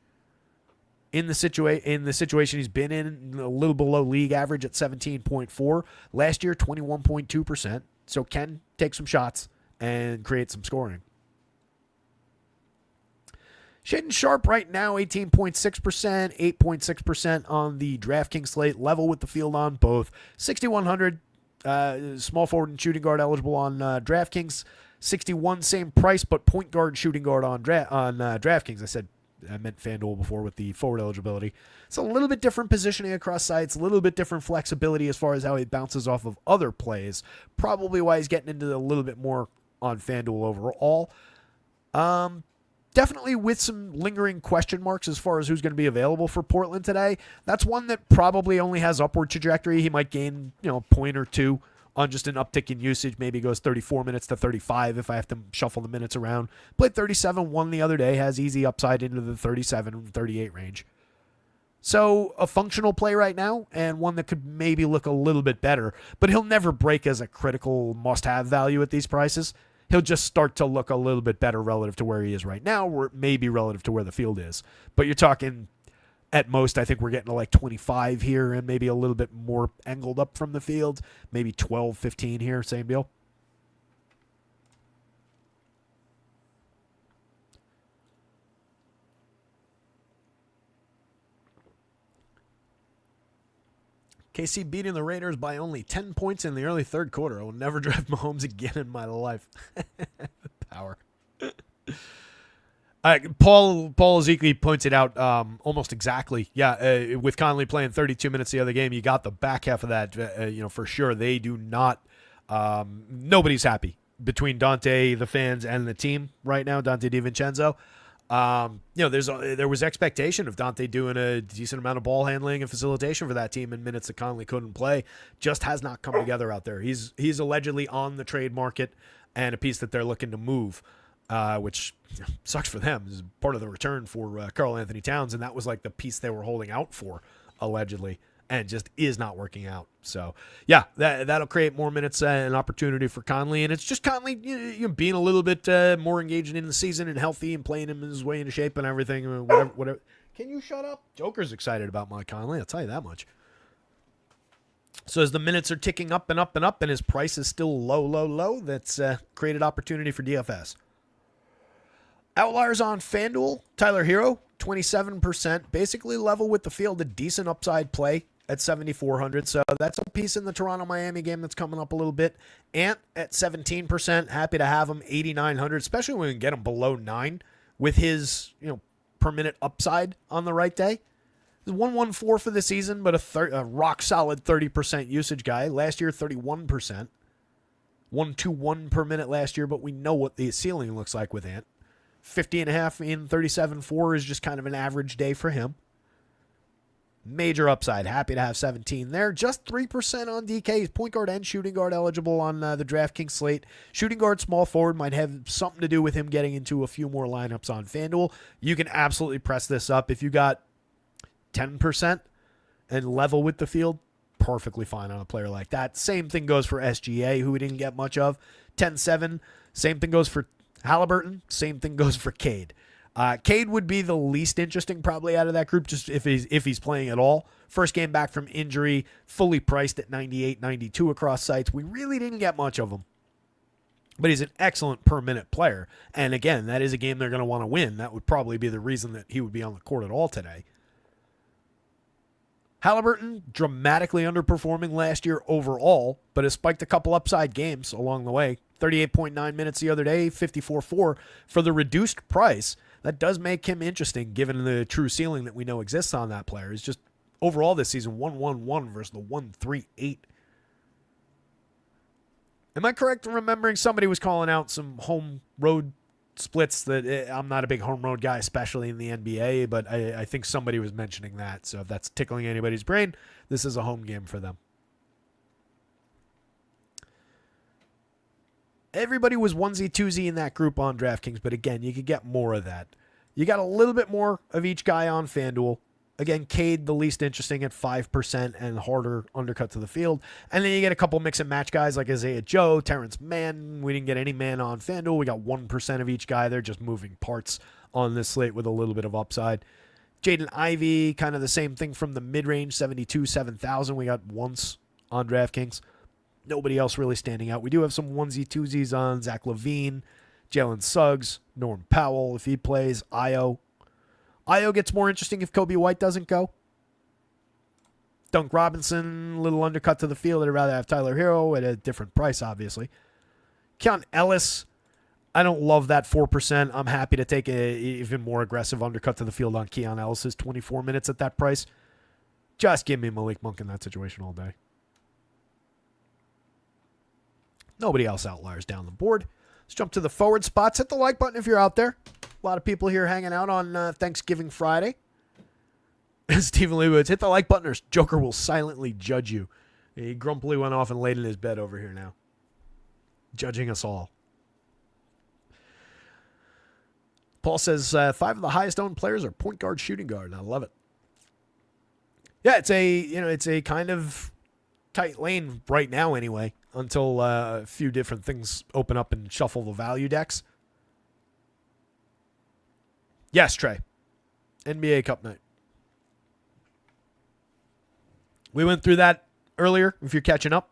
in the situation he's been in, a little below league average at 17.4. Last year, 21.2%. So can take some shots and create some scoring. Shaden Sharp right now, 18.6%, 8.6% on the DraftKings slate, level with the field on both. 6,100, small forward and shooting guard eligible on DraftKings. 61, same price, but point guard, shooting guard on DraftKings. I meant FanDuel before with the forward eligibility. It's a little bit different positioning across sites, a little bit different flexibility as far as how he bounces off of other plays. Probably why he's getting into a little bit more on FanDuel overall. Definitely with some lingering question marks as far as who's going to be available for Portland today. That's one that probably only has upward trajectory. He might gain, a point or two on just an uptick in usage. Maybe goes 34 minutes to 35 if I have to shuffle the minutes around. Played 37-1 the other day, has easy upside into the 37 38 range. So a functional play right now, and one that could maybe look a little bit better, but he'll never break as a critical must-have value at these prices. He'll just start to look a little bit better relative to where he is right now, or maybe relative to where the field is. But you're talking At most, I think we're getting to like 25 here and maybe a little bit more angled up from the field. Maybe 12, 15 here. Same deal. KC beating the Raiders by only 10 points in the early third quarter. I will never draft Mahomes again in my life. Power. Paul Ezekiel points it out almost exactly. Yeah, with Conley playing 32 minutes the other game, you got the back half of that, for sure. They do not nobody's happy between Dante, the fans, and the team right now, Dante DiVincenzo. There was expectation of Dante doing a decent amount of ball handling and facilitation for that team in minutes that Conley couldn't play. Just has not come together out there. He's allegedly on the trade market and a piece that they're looking to move, which sucks for them. This is part of the return for Karl Anthony Towns, and that was like the piece they were holding out for, allegedly, and just is not working out. So, yeah, that'll create more minutes and opportunity for Conley, and it's just Conley being a little bit more engaged in the season and healthy and playing him his way into shape and everything. Whatever. Can you shut up? Joker's excited about Mike Conley, I'll tell you that much. So as the minutes are ticking up and up and up and his price is still low, that's created opportunity for DFS. Outliers on FanDuel, Tyler Hero, 27%, basically level with the field, a decent upside play at 7,400. So that's a piece in the Toronto-Miami game that's coming up a little bit. Ant at 17%, happy to have him, 8,900, especially when we can get him below 9 with his per minute upside on the right day. 114 for the season, but a rock-solid 30% usage guy. Last year, 31%. 121 per minute last year, but we know what the ceiling looks like with Ant. 50.5 in 37.4 is just kind of an average day for him. Major upside. Happy to have 17 there. Just 3% on DK. He's point guard and shooting guard eligible on the DraftKings slate. Shooting guard, small forward might have something to do with him getting into a few more lineups on FanDuel. You can absolutely press this up. If you got 10% and level with the field, perfectly fine on a player like that. Same thing goes for SGA, who we didn't get much of. 10-7. Same thing goes for Halliburton. Same thing goes for Cade. Cade would be the least interesting probably out of that group, just if he's playing at all. First game back from injury, fully priced at 98, 92 across sites. We really didn't get much of him. But he's an excellent per-minute player. And again, that is a game they're going to want to win. That would probably be the reason that he would be on the court at all today. Halliburton, dramatically underperforming last year overall, but has spiked a couple upside games along the way. 38.9 minutes the other day, 54.4 for the reduced price. That does make him interesting given the true ceiling that we know exists on that player. He's just overall this season 1-1-1 versus the 1-3-8. Am I correct in remembering somebody was calling out some home road splits? That I'm not a big home road guy, especially in the NBA, but I think somebody was mentioning that. So if that's tickling anybody's brain, this is a home game for them. Everybody was onesie-twosie in that group on DraftKings, but again, you could get more of that. You got a little bit more of each guy on FanDuel. Again, Cade, the least interesting at 5% and harder undercut to the field. And then you get a couple mix and match guys like Isaiah Joe, Terrence Mann. We didn't get any man on FanDuel. We got 1% of each guy. They're just moving parts on this slate with a little bit of upside. Jaden Ivey, kind of the same thing from the mid-range, 72, 7,000. We got once on DraftKings. Nobody else really standing out. We do have some onesie-twosies on Zach LaVine, Jalen Suggs, Norm Powell if he plays, Io. Io gets more interesting if Kobe White doesn't go. Dunk Robinson, a little undercut to the field. I'd rather have Tyler Hero at a different price, obviously. Keon Ellis, I don't love that 4%. I'm happy to take a even more aggressive undercut to the field on Keon Ellis's 24 minutes at that price. Just give me Malik Monk in that situation all day. Nobody else outliers down the board. Let's jump to the forward spots. Hit the like button if you're out there. A lot of people here hanging out on Thanksgiving Friday. Stephen Leibowitz, hit the like button or Joker will silently judge you. He grumpily went off and laid in his bed over here now, judging us all. Paul says 5 of the highest owned players are point guard, shooting guard, and I love it. Yeah, it's a kind of tight lane right now anyway, until a few different things open up and shuffle the value decks. Yes, Trey. NBA Cup night. We went through that earlier, if you're catching up.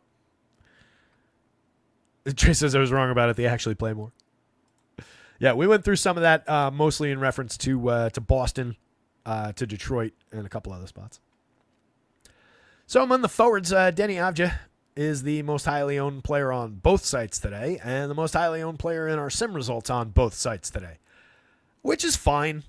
Trey says I was wrong about it. They actually play more. Yeah, we went through some of that, mostly in reference to Boston, to Detroit, and a couple other spots. So among the forwards, Denny Avdija is the most highly owned player on both sites today, and the most highly owned player in our sim results on both sites today, which is fine.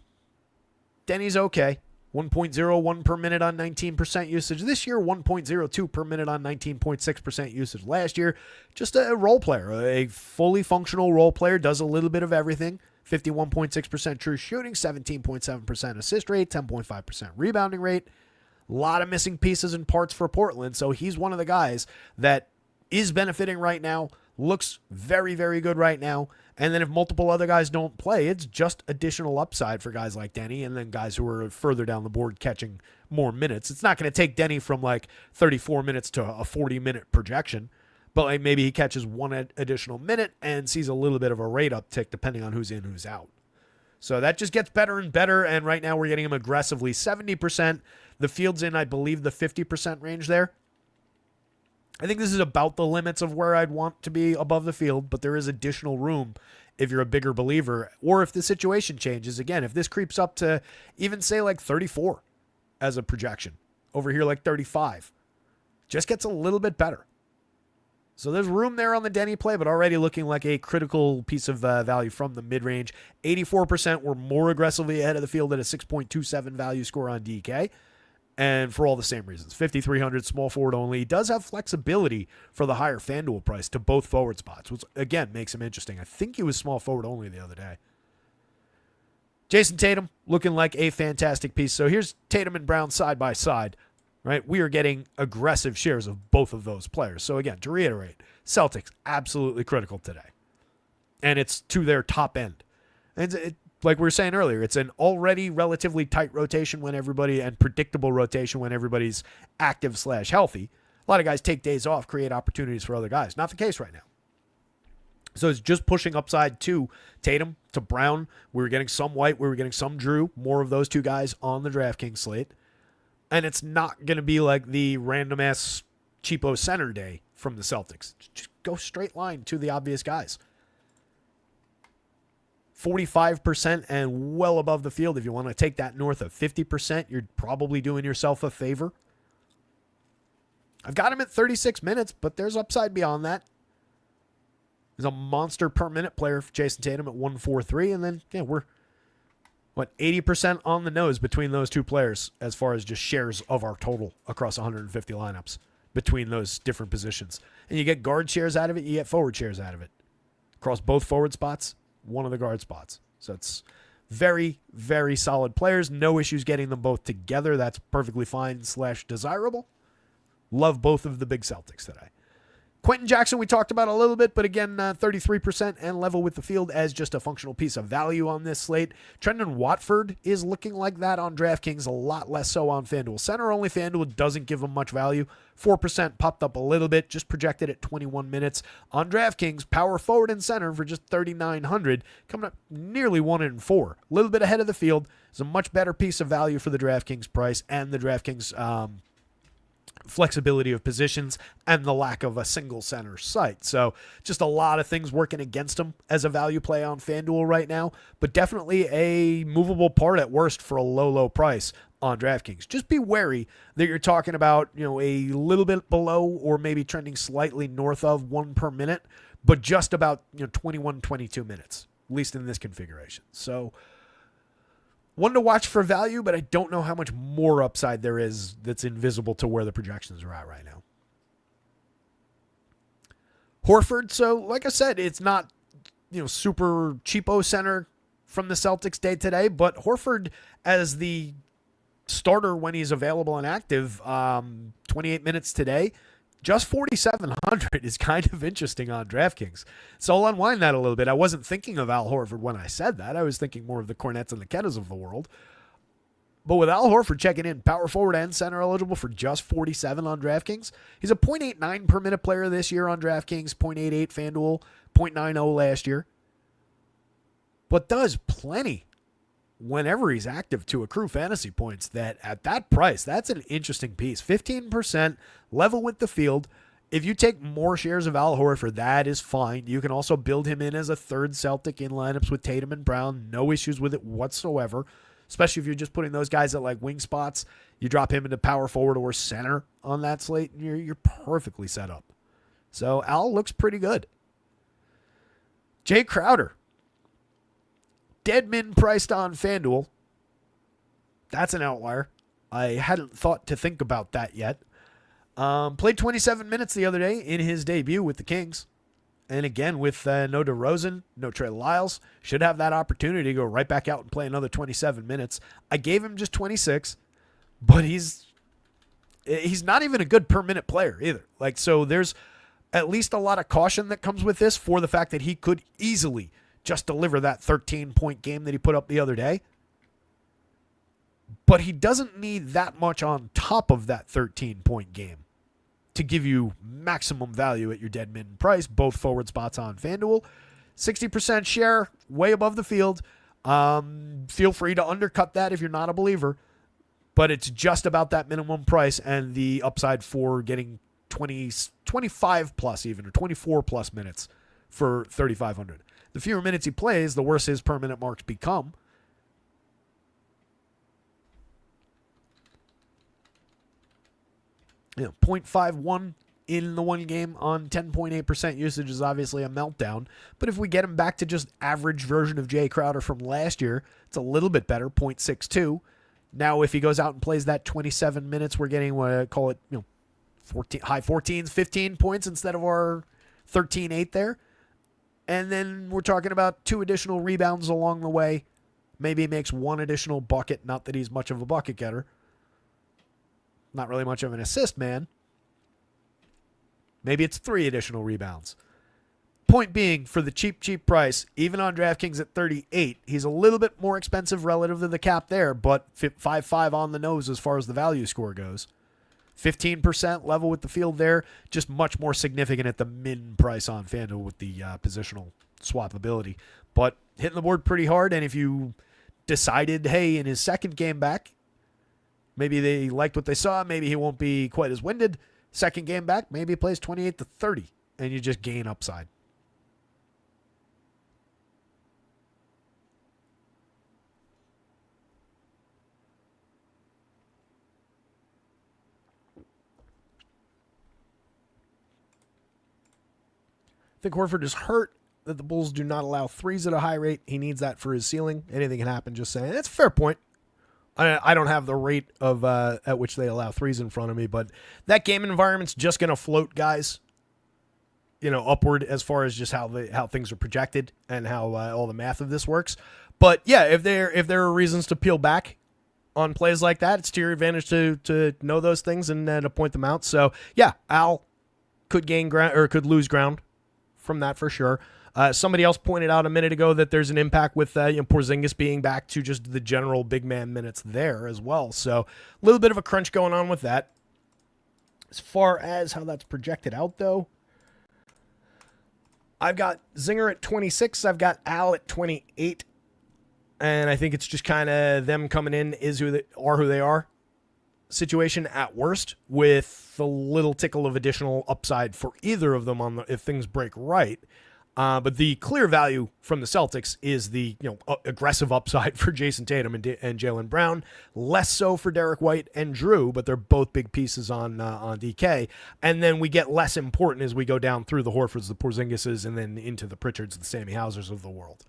Denny's okay. 1.01 per minute on 19% usage this year, 1.02 per minute on 19.6% usage last year. Just a role player, a fully functional role player, does a little bit of everything. 51.6% true shooting, 17.7% assist rate, 10.5% rebounding rate. A lot of missing pieces and parts for Portland, so he's one of the guys that is benefiting right now, looks very, very good right now. And then if multiple other guys don't play, it's just additional upside for guys like Denny and then guys who are further down the board catching more minutes. It's not going to take Denny from like 34 minutes to a 40-minute projection, but like maybe he catches one additional minute and sees a little bit of a rate uptick depending on who's in, who's out. So that just gets better and better, and right now we're getting him aggressively 70%. The field's in, I believe, the 50% range there. I think this is about the limits of where I'd want to be above the field, but there is additional room if you're a bigger believer, or if the situation changes. Again, if this creeps up to even say like 34 as a projection, over here like 35, just gets a little bit better. So there's room there on the Denny play, but already looking like a critical piece of value from the mid-range. 84% were more aggressively ahead of the field at a 6.27 value score on DK. And for all the same reasons. 5,300 small forward only. He does have flexibility for the higher FanDuel price to both forward spots, which again makes him interesting. I think he was small forward only the other day. Jason Tatum looking like a fantastic piece. So here's Tatum and Brown side by side, right? We are getting aggressive shares of both of those players. So again, to reiterate, Celtics absolutely critical today. And it's to their top end. And like we were saying earlier, it's an already relatively tight rotation when everybody, and predictable rotation when everybody's active / healthy. A lot of guys take days off, create opportunities for other guys. Not the case right now. So it's just pushing upside to Tatum, to Brown. We were getting some White. We were getting some Drew. More of those two guys on the DraftKings slate. And it's not going to be like the random-ass cheapo center day from the Celtics. Just go straight line to the obvious guys. 45% and well above the field. If you want to take that north of 50%, you're probably doing yourself a favor. I've got him at 36 minutes, but there's upside beyond that. There's a monster per minute player for Jason Tatum at 143, and then we're 80% on the nose between those two players as far as just shares of our total across 150 lineups between those different positions. And you get guard shares out of it, you get forward shares out of it. Across both forward spots, one of the guard spots. So it's very, very solid players. No issues getting them both together. That's perfectly fine / desirable. Love both of the big Celtics today. Quentin Jackson, we talked about a little bit, but again, 33% and level with the field as just a functional piece of value on this slate. Trendon Watford is looking like that on DraftKings, a lot less so on FanDuel. Center only FanDuel doesn't give him much value. 4% popped up a little bit, just projected at 21 minutes. On DraftKings, power forward and center for just 3,900, coming up nearly 1 in 4. A little bit ahead of the field. It's a much better piece of value for the DraftKings price and the DraftKings flexibility of positions and the lack of a single center site. So just a lot of things working against him as a value play on FanDuel right now, but definitely a movable part at worst for a low price on DraftKings. Just be wary that you're talking about, a little bit below or maybe trending slightly north of 1 per minute, but just about 21, 22 minutes, at least in this configuration. So one to watch for value, but I don't know how much more upside there is that's invisible to where the projections are at right now. Horford, so like I said, it's not super cheapo center from the Celtics day today, but Horford as the starter when he's available and active, 28 minutes today, just 4,700 is kind of interesting on DraftKings. So I'll unwind that a little bit. I wasn't thinking of Al Horford when I said that. I was thinking more of the Cornets and the Kettas of the world. But with Al Horford checking in, power forward and center eligible for just 47 on DraftKings. He's a 0.89 per minute player this year on DraftKings, 0.88 FanDuel, 0.90 last year. But does plenty whenever he's active to accrue fantasy points, that at that price, that's an interesting piece. 15% level with the field. If you take more shares of Al Horford, that is fine. You can also build him in as a third Celtic in lineups with Tatum and Brown. No issues with it whatsoever, especially if you're just putting those guys at like wing spots. You drop him into power forward or center on that slate, and you're perfectly set up. So Al looks pretty good. Jay Crowder. Dead min priced on FanDuel. That's an outlier. I hadn't thought to think about that yet. Played 27 minutes the other day in his debut with the Kings. And again, with no DeRozan, no Trey Lyles, should have that opportunity to go right back out and play another 27 minutes. I gave him just 26, but he's not even a good per minute player either. Like, so there's at least a lot of caution that comes with this for the fact that he could easily just deliver that 13-point game that he put up the other day. But he doesn't need that much on top of that 13-point game to give you maximum value at your dead min price, both forward spots on FanDuel. 60% share, way above the field. Feel free to undercut that if you're not a believer, but it's just about that minimum price and the upside for getting 25 plus even, or 24 plus minutes for 3,500. The fewer minutes he plays, the worse his per minute marks become. You know, 0.51 in the one game on 10.8% usage is obviously a meltdown. But if we get him back to just average version of Jay Crowder from last year, it's a little bit better, 0.62. Now, if he goes out and plays that 27 minutes, we're getting what I call it, 14, high 14s, 15 points instead of our 13.8 there. And then we're talking about 2 additional rebounds along the way. Maybe he makes 1 additional bucket. Not that he's much of a bucket getter. Not really much of an assist man. Maybe it's 3 additional rebounds. Point being, for the cheap price, even on DraftKings at 38, he's a little bit more expensive relative to the cap there, but 5.5 on the nose as far as the value score goes. 15% level with the field there, just much more significant at the min price on FanDuel with the positional swappability. But hitting the board pretty hard, and if you decided, hey, in his second game back, maybe they liked what they saw, maybe he won't be quite as winded. Second game back, maybe he plays 28 to 30, and you just gain upside. I think Horford is hurt that the Bulls do not allow threes at a high rate. He needs that for his ceiling. Anything can happen, just saying. That's a fair point. I don't have the rate of at which they allow threes in front of me, but that game environment's just going to float guys, upward as far as just how things are projected and how all the math of this works. But yeah, if there are reasons to peel back on plays like that, it's to your advantage to know those things and to point them out. So yeah, Al could gain ground or could lose ground from that for sure. Somebody else pointed out a minute ago that there's an impact with Porzingis being back to just the general big man minutes there as well. So a little bit of a crunch going on with that. As far as how that's projected out, though, I've got Zinger at 26. I've got Al at 28. And I think it's just kind of them coming in who they are situation at worst, with a little tickle of additional upside for either of them if things break right. But the clear value from the Celtics is the aggressive upside for Jason Tatum and Jaylen Brown. Less so for Derek White and Drew, but they're both big pieces on DK. And then we get less important as we go down through the Horfords, the Porzingises, and then into the Pritchards, the Sammy Hausers of the world.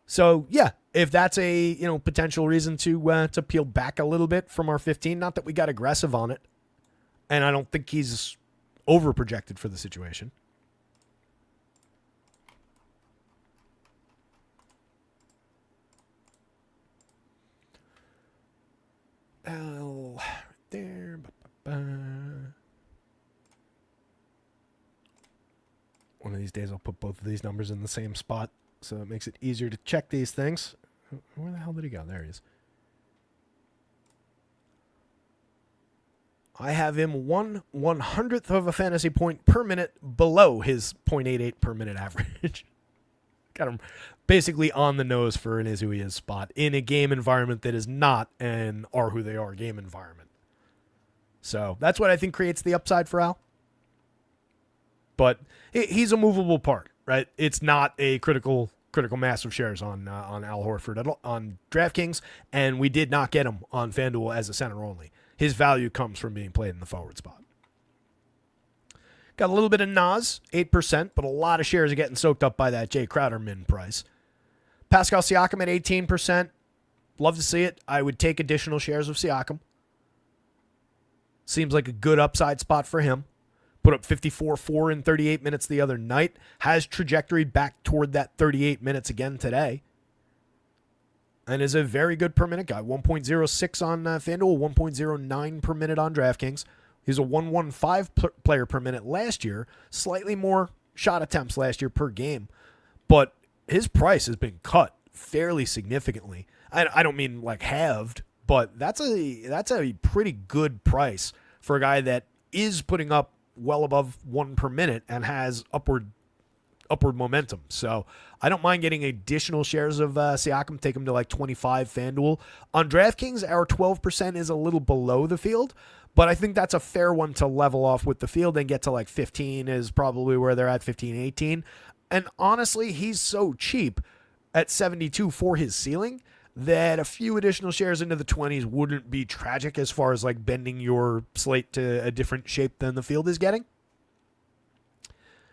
So yeah, if that's a potential reason to peel back a little bit from our 15, not that we got aggressive on it, and I don't think he's over projected for the situation. L there. One of these days I'll put both of these numbers in the same spot, so it makes it easier to check these things. Where the hell did he go? There he is. I have him 1/100th of a fantasy point per minute below his 0.88 per minute average. Got him basically on the nose for an is who he is spot in a game environment that is not an are who they are game environment. So that's what I think creates the upside for Al. But he's a movable part, right? It's not a critical mass of shares on Al Horford on DraftKings, and we did not get him on FanDuel as a center only. His value comes from being played in the forward spot. Got a little bit of Nas, 8%, but a lot of shares are getting soaked up by that Jay Crowder min price. Pascal Siakam at 18%. Love to see it. I would take additional shares of Siakam. Seems like a good upside spot for him. Put up 54-4 in 38 minutes the other night. Has trajectory back toward that 38 minutes again today. And is a very good per minute guy. 1.06 on FanDuel, 1.09 per minute on DraftKings. He's a 115 player per minute last year. Slightly more shot attempts last year per game. But his price has been cut fairly significantly. I don't mean like halved, but that's a pretty good price for a guy that is putting up well above 1 per minute and has upward momentum. So I don't mind getting additional shares of Siakam, take him to like 25 FanDuel. On DraftKings, our 12% is a little below the field, but I think that's a fair one to level off with the field and get to like 15 is probably where they're at, 15, 18. And honestly, he's so cheap at 72 for his ceiling that a few additional shares into the 20s wouldn't be tragic as far as like bending your slate to a different shape than the field is getting.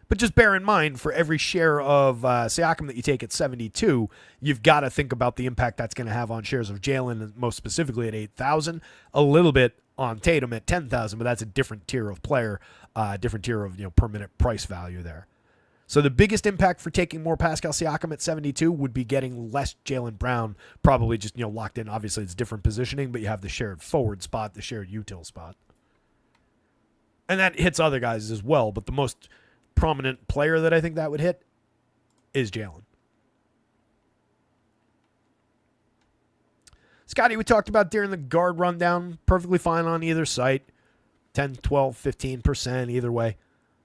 But just bear in mind, for every share of Siakam that you take at 72, you've got to think about the impact that's going to have on shares of Jalen, most specifically at 8,000, a little bit on Tatum at 10,000, but that's a different tier of player, different tier of per minute price value there. So the biggest impact for taking more Pascal Siakam at 72 would be getting less Jaylen Brown, probably just locked in. Obviously, it's different positioning, but you have the shared forward spot, the shared util spot. And that hits other guys as well, but the most prominent player that I think that would hit is Jalen. Scotty, we talked about during the guard rundown. Perfectly fine on either site. 10, 12, 15%, either way.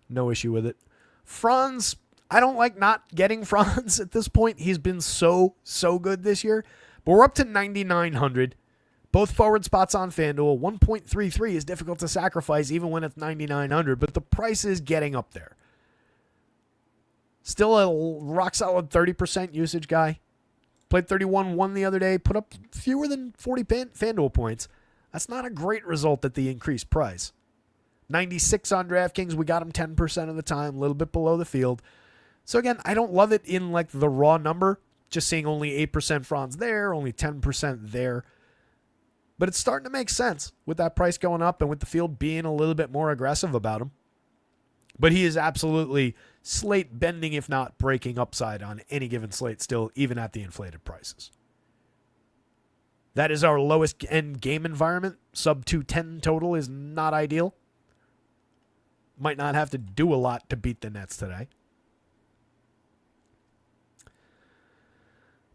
No issue with it. Franz, I don't like not getting Franz at this point. He's been so good this year. But we're up to 9,900. Both forward spots on FanDuel. 1.33 is difficult to sacrifice even when it's 9,900, but the price is getting up there. Still a rock-solid 30% usage guy. Played 31-1 the other day. Put up fewer than 40 FanDuel points. That's not a great result at the increased price. 96 on DraftKings. We got him 10% of the time. A little bit below the field. So again, I don't love it in like the raw number. Just seeing only 8% Franz there. Only 10% there. But it's starting to make sense with that price going up and with the field being a little bit more aggressive about him. But he is absolutely slate bending, if not breaking upside on any given slate still, even at the inflated prices. That is our lowest end game environment. Sub 210 total is not ideal. Might not have to do a lot to beat the Nets today.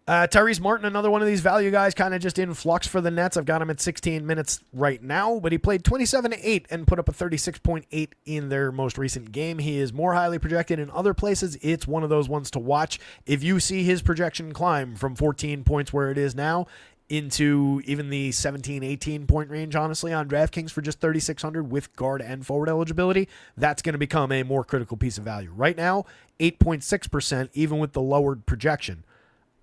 Tyrese Martin, another one of these value guys, kind of just in flux for the Nets. I've got him at 16 minutes right now, but he played 27-8 and put up a 36.8 in their most recent game. He is more highly projected in other places. It's one of those ones to watch. If you see his projection climb from 14 points where it is now into even the 17, 18 point range, honestly, on DraftKings for just 3,600 with guard and forward eligibility, that's going to become a more critical piece of value. Right now, 8.6%, even with the lowered projection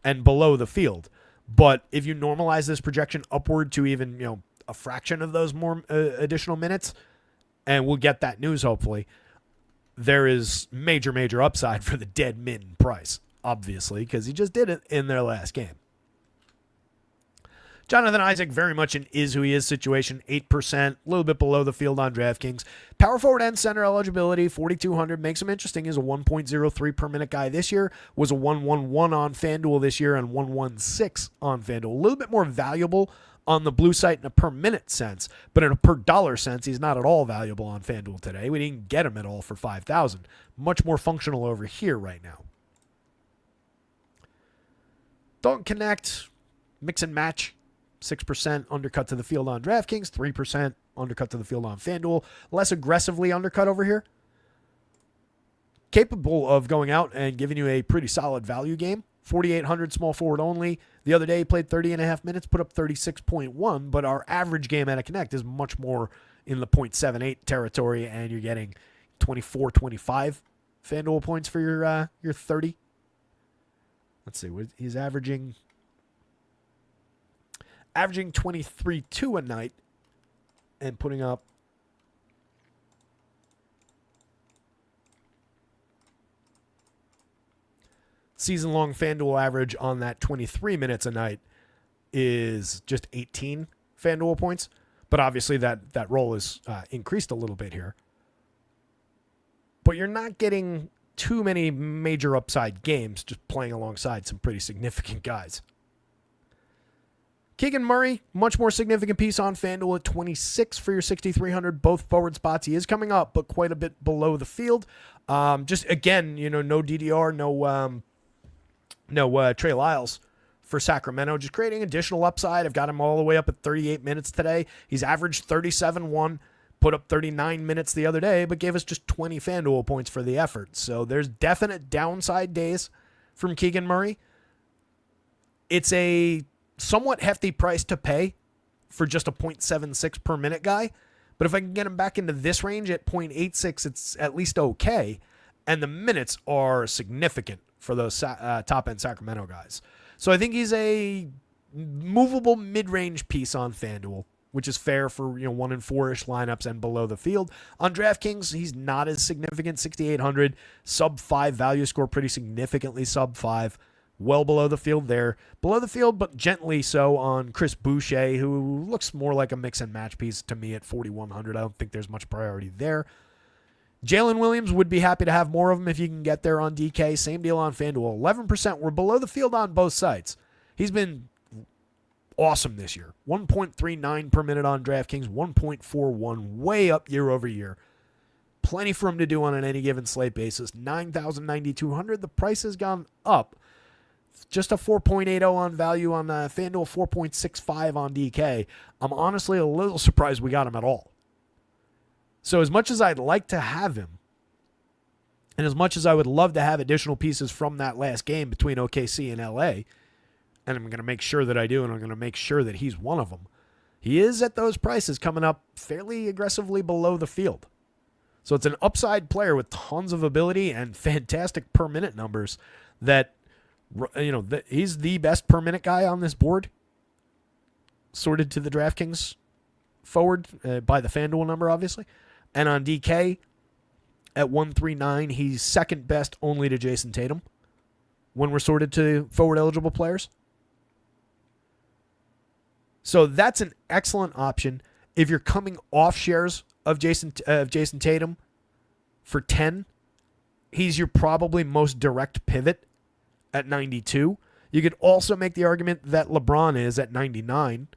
and below the field. But if you normalize this projection upward to even, a fraction of those more additional minutes, and we'll get that news hopefully, there is major upside for the dead min price, obviously, because he just did it in their last game. Jonathan Isaac, very much an is who he is situation, 8%, a little bit below the field on DraftKings. Power forward and center eligibility, 4,200, makes him interesting. He's a 1.03 per minute guy this year, was a 1.11 on FanDuel this year, and 1.16 on FanDuel. A little bit more valuable on the blue site in a per minute sense, but in a per dollar sense, he's not at all valuable on FanDuel today. We didn't get him at all for 5,000. Much more functional over here right now. Don't connect, mix and match. 6% undercut to the field on DraftKings, 3% undercut to the field on FanDuel. Less aggressively undercut over here. capable of going out and giving you a pretty solid value game. 4,800 small forward only. The other day he played 30 and a half minutes, put up 36.1, but our average game at a Connect is much more in the 0.78 territory, and you're getting 24, 25 FanDuel points for your 30. Let's see, what he's averaging 23.2 a night and putting up season-long FanDuel average on that 23 minutes a night is just 18 FanDuel points. But obviously that role is increased a little bit here. But you're not getting too many major upside games just playing alongside some pretty significant guys. Keegan Murray, much more significant piece on FanDuel at 26 for your 6,300. Both forward spots. He is coming up, but quite a bit below the field. Just again, no DDR, no Trey Lyles for Sacramento. Just creating additional upside. I've got him all the way up at 38 minutes today. He's averaged 37-1, put up 39 minutes the other day, but gave us just 20 FanDuel points for the effort. So there's definite downside days from Keegan Murray. It's a somewhat hefty price to pay for just a 0.76 per minute guy. But if I can get him back into this range at 0.86, it's at least okay. And the minutes are significant for those top-end Sacramento guys. So I think he's a movable mid-range piece on FanDuel, which is fair for 1 and 4-ish lineups and below the field. On DraftKings, he's not as significant, 6,800, sub-5 value score, pretty significantly sub-5, well below the field there. Below the field, but gently so on Chris Boucher, who looks more like a mix-and-match piece to me at 4,100. I don't think there's much priority there. Jalen Williams would be happy to have more of them if you can get there on DK. Same deal on FanDuel. 11%. We're below the field on both sites. He's been awesome this year. 1.39 per minute on DraftKings, 1.41, way up year over year. Plenty for him to do on an any given slate basis. 9,000, 9,200. The price has gone up. Just a 4.80 on value on FanDuel, 4.65 on DK. I'm honestly a little surprised we got him at all. So as much as I'd like to have him, and as much as I would love to have additional pieces from that last game between OKC and LA, and I'm going to make sure that I do, and I'm going to make sure that he's one of them, he is at those prices coming up fairly aggressively below the field. So it's an upside player with tons of ability and fantastic per minute numbers that, he's the best per minute guy on this board, sorted to the DraftKings forward by the FanDuel number, obviously. And on DK, at 139, he's second best only to Jason Tatum when we're sorted to forward-eligible players. So that's an excellent option. If you're coming off shares of Jason Tatum for 10, he's your probably most direct pivot at 92. You could also make the argument that LeBron is at 99,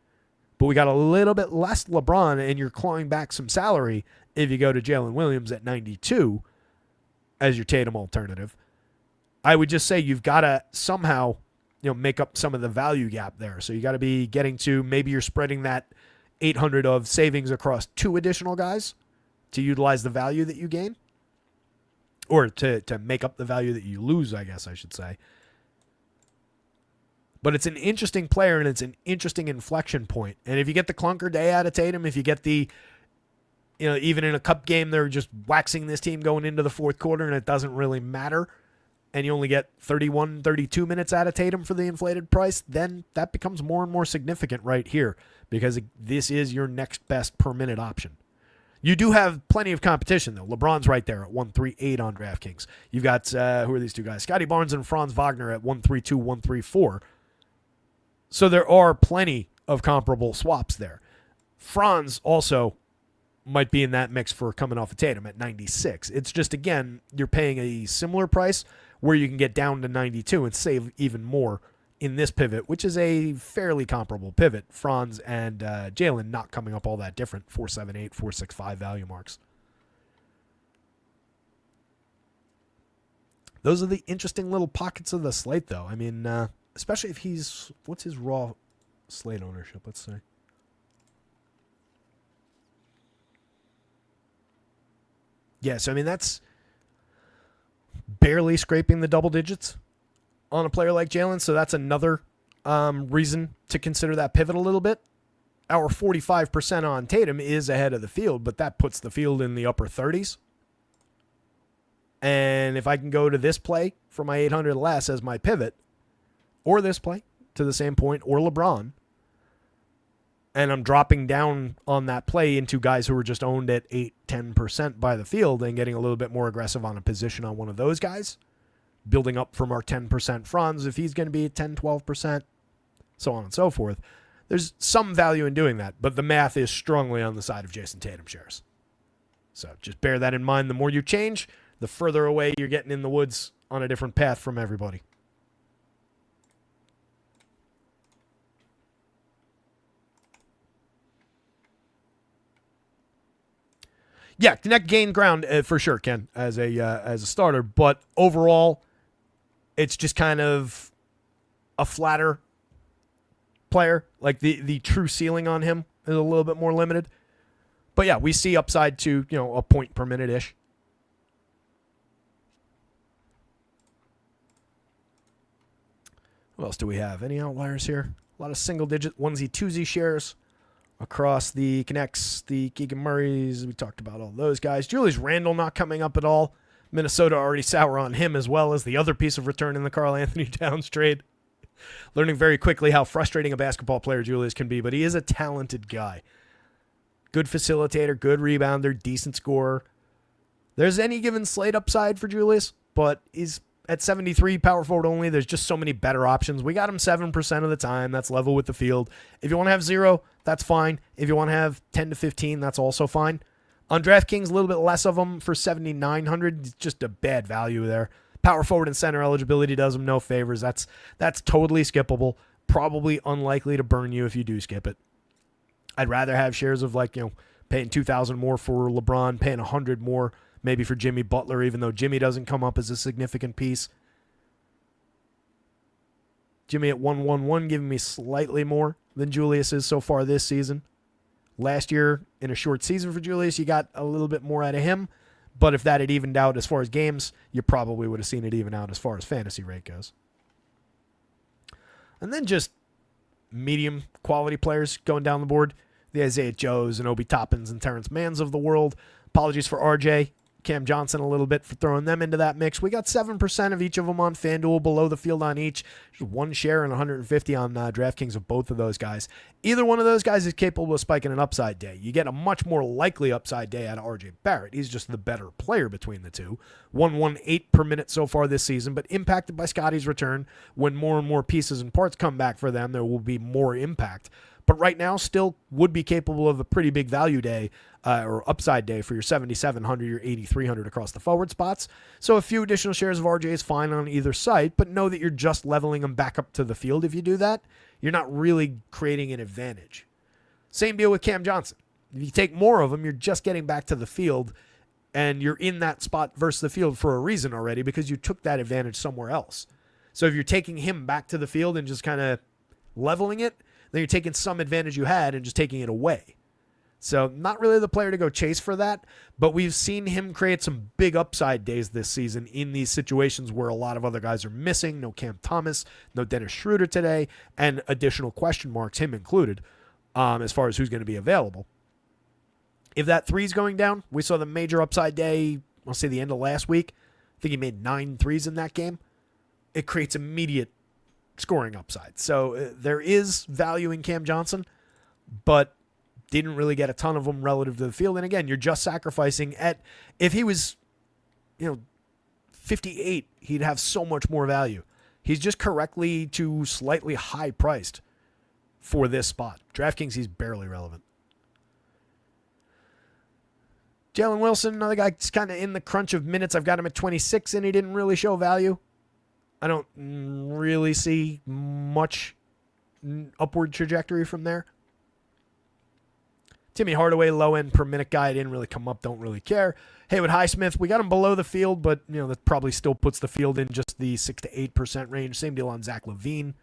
but we got a little bit less LeBron, and you're clawing back some salary if you go to Jalen Williams at 92 as your Tatum alternative. I would just say you've got to somehow, make up some of the value gap there. So you got to be getting to, maybe you're spreading that 800 of savings across 2 additional guys to utilize the value that you gain, or to make up the value that you lose, I guess I should say. But it's an interesting player, and it's an interesting inflection point. And if you get the clunker day out of Tatum, if you get the, even in a cup game, they're just waxing this team going into the fourth quarter, and it doesn't really matter, and you only get 31, 32 minutes out of Tatum for the inflated price, then that becomes more and more significant right here, because this is your next best per minute option. You do have plenty of competition, though. LeBron's right there at 138 on DraftKings. You've got, who are these two guys? Scotty Barnes and Franz Wagner at 132, 134. So there are plenty of comparable swaps there. Franz also might be in that mix for coming off of Tatum at 96. It's just, again, you're paying a similar price where you can get down to 92 and save even more in this pivot, which is a fairly comparable pivot. Franz and Jalen not coming up all that different, 478, 465 value marks. Those are the interesting little pockets of the slate, though. I mean, especially if he's, what's his raw slate ownership, let's say. Yeah, so I mean, that's barely scraping the double digits on a player like Jalen, so that's another reason to consider that pivot a little bit. Our 45% on Tatum is ahead of the field, but that puts the field in the upper 30s. And if I can go to this play for my 800 less as my pivot, or this play to the same point, or LeBron, and I'm dropping down on that play into guys who are just owned at 8-10% by the field and getting a little bit more aggressive on a position on one of those guys, building up from our 10% Franz if he's going to be at 10-12%, so on and so forth. There's some value in doing that, but the math is strongly on the side of Jason Tatum shares. So just bear that in mind. The more you change, the further away you're getting in the woods on a different path from everybody. Yeah, net gain ground for sure, Ken, as a starter. But overall, it's just kind of a flatter player. Like the true ceiling on him is a little bit more limited. But yeah, we see upside to a point per minute ish. What else do we have? Any outliers here? A lot of single digit onesie twosie shares across the Connects, the Keegan Murrays. We talked about all those guys. Julius Randle not coming up at all. Minnesota already sour on him, as well as the other piece of return in the Karl Anthony Towns trade. Learning very quickly how frustrating a basketball player Julius can be, but he is a talented guy. Good facilitator, good rebounder, decent scorer. There's any given slate upside for Julius, but he's at 73, power forward only. There's just so many better options. We got him 7% of the time. That's level with the field. If you want to have 0, that's fine. If you want to have 10 to 15, that's also fine. On DraftKings, a little bit less of them for 7,900. It's just a bad value there. Power forward and center eligibility does him no favors. That's totally skippable. Probably unlikely to burn you if you do skip it. I'd rather have shares of paying $2,000 more for LeBron, paying $100 more maybe for Jimmy Butler, even though Jimmy doesn't come up as a significant piece. Jimmy at 111 giving me slightly more than Julius is so far this season. Last year, in a short season for Julius, you got a little bit more out of him. But if that had evened out as far as games, you probably would have seen it even out as far as fantasy rate goes. And then just medium quality players going down the board. The Isaiah Joes and Obi Toppins and Terrence Manns of the world. Apologies for RJ, Cam Johnson a little bit for throwing them into that mix. We got 7% of each of them on FanDuel, below the field on each. Just one share and 150 on DraftKings of both of those guys. Either one of those guys is capable of spiking an upside day. You get a much more likely upside day out of RJ Barrett. He's just the better player between the two. 118 per minute so far this season, but impacted by Scotty's return. When more and more pieces and parts come back for them, there will be more impact. But right now, still would be capable of a pretty big value day or upside day for your 7,700, your 8,300 across the forward spots. So a few additional shares of RJ is fine on either site, but know that you're just leveling them back up to the field if you do that. You're not really creating an advantage. Same deal with Cam Johnson. If you take more of them, you're just getting back to the field, and you're in that spot versus the field for a reason already because you took that advantage somewhere else. So if you're taking him back to the field and just kind of leveling it, then you're taking some advantage you had and just taking it away. So not really the player to go chase for that, but we've seen him create some big upside days this season in these situations where a lot of other guys are missing. No Cam Thomas, no Dennis Schroeder today, and additional question marks, him included, as far as who's going to be available. If that three's going down, we saw the major upside day, I'll say the end of last week. I think he made 9 threes in that game. It creates immediate scoring upside. So there is value in Cam Johnson, but didn't really get a ton of them relative to the field. And again, you're just sacrificing if he was, 58, he'd have so much more value. He's just correctly to slightly high priced for this spot. DraftKings, he's barely relevant. Jalen Wilson, another guy that's kind of in the crunch of minutes. I've got him at 26, and he didn't really show value. I don't really see much upward trajectory from there. Timmy Hardaway, low-end per minute guy, didn't really come up, don't really care. Haywood Highsmith, we got him below the field, but that probably still puts the field in just the 6 to 8% range. Same deal on Zach LaVine.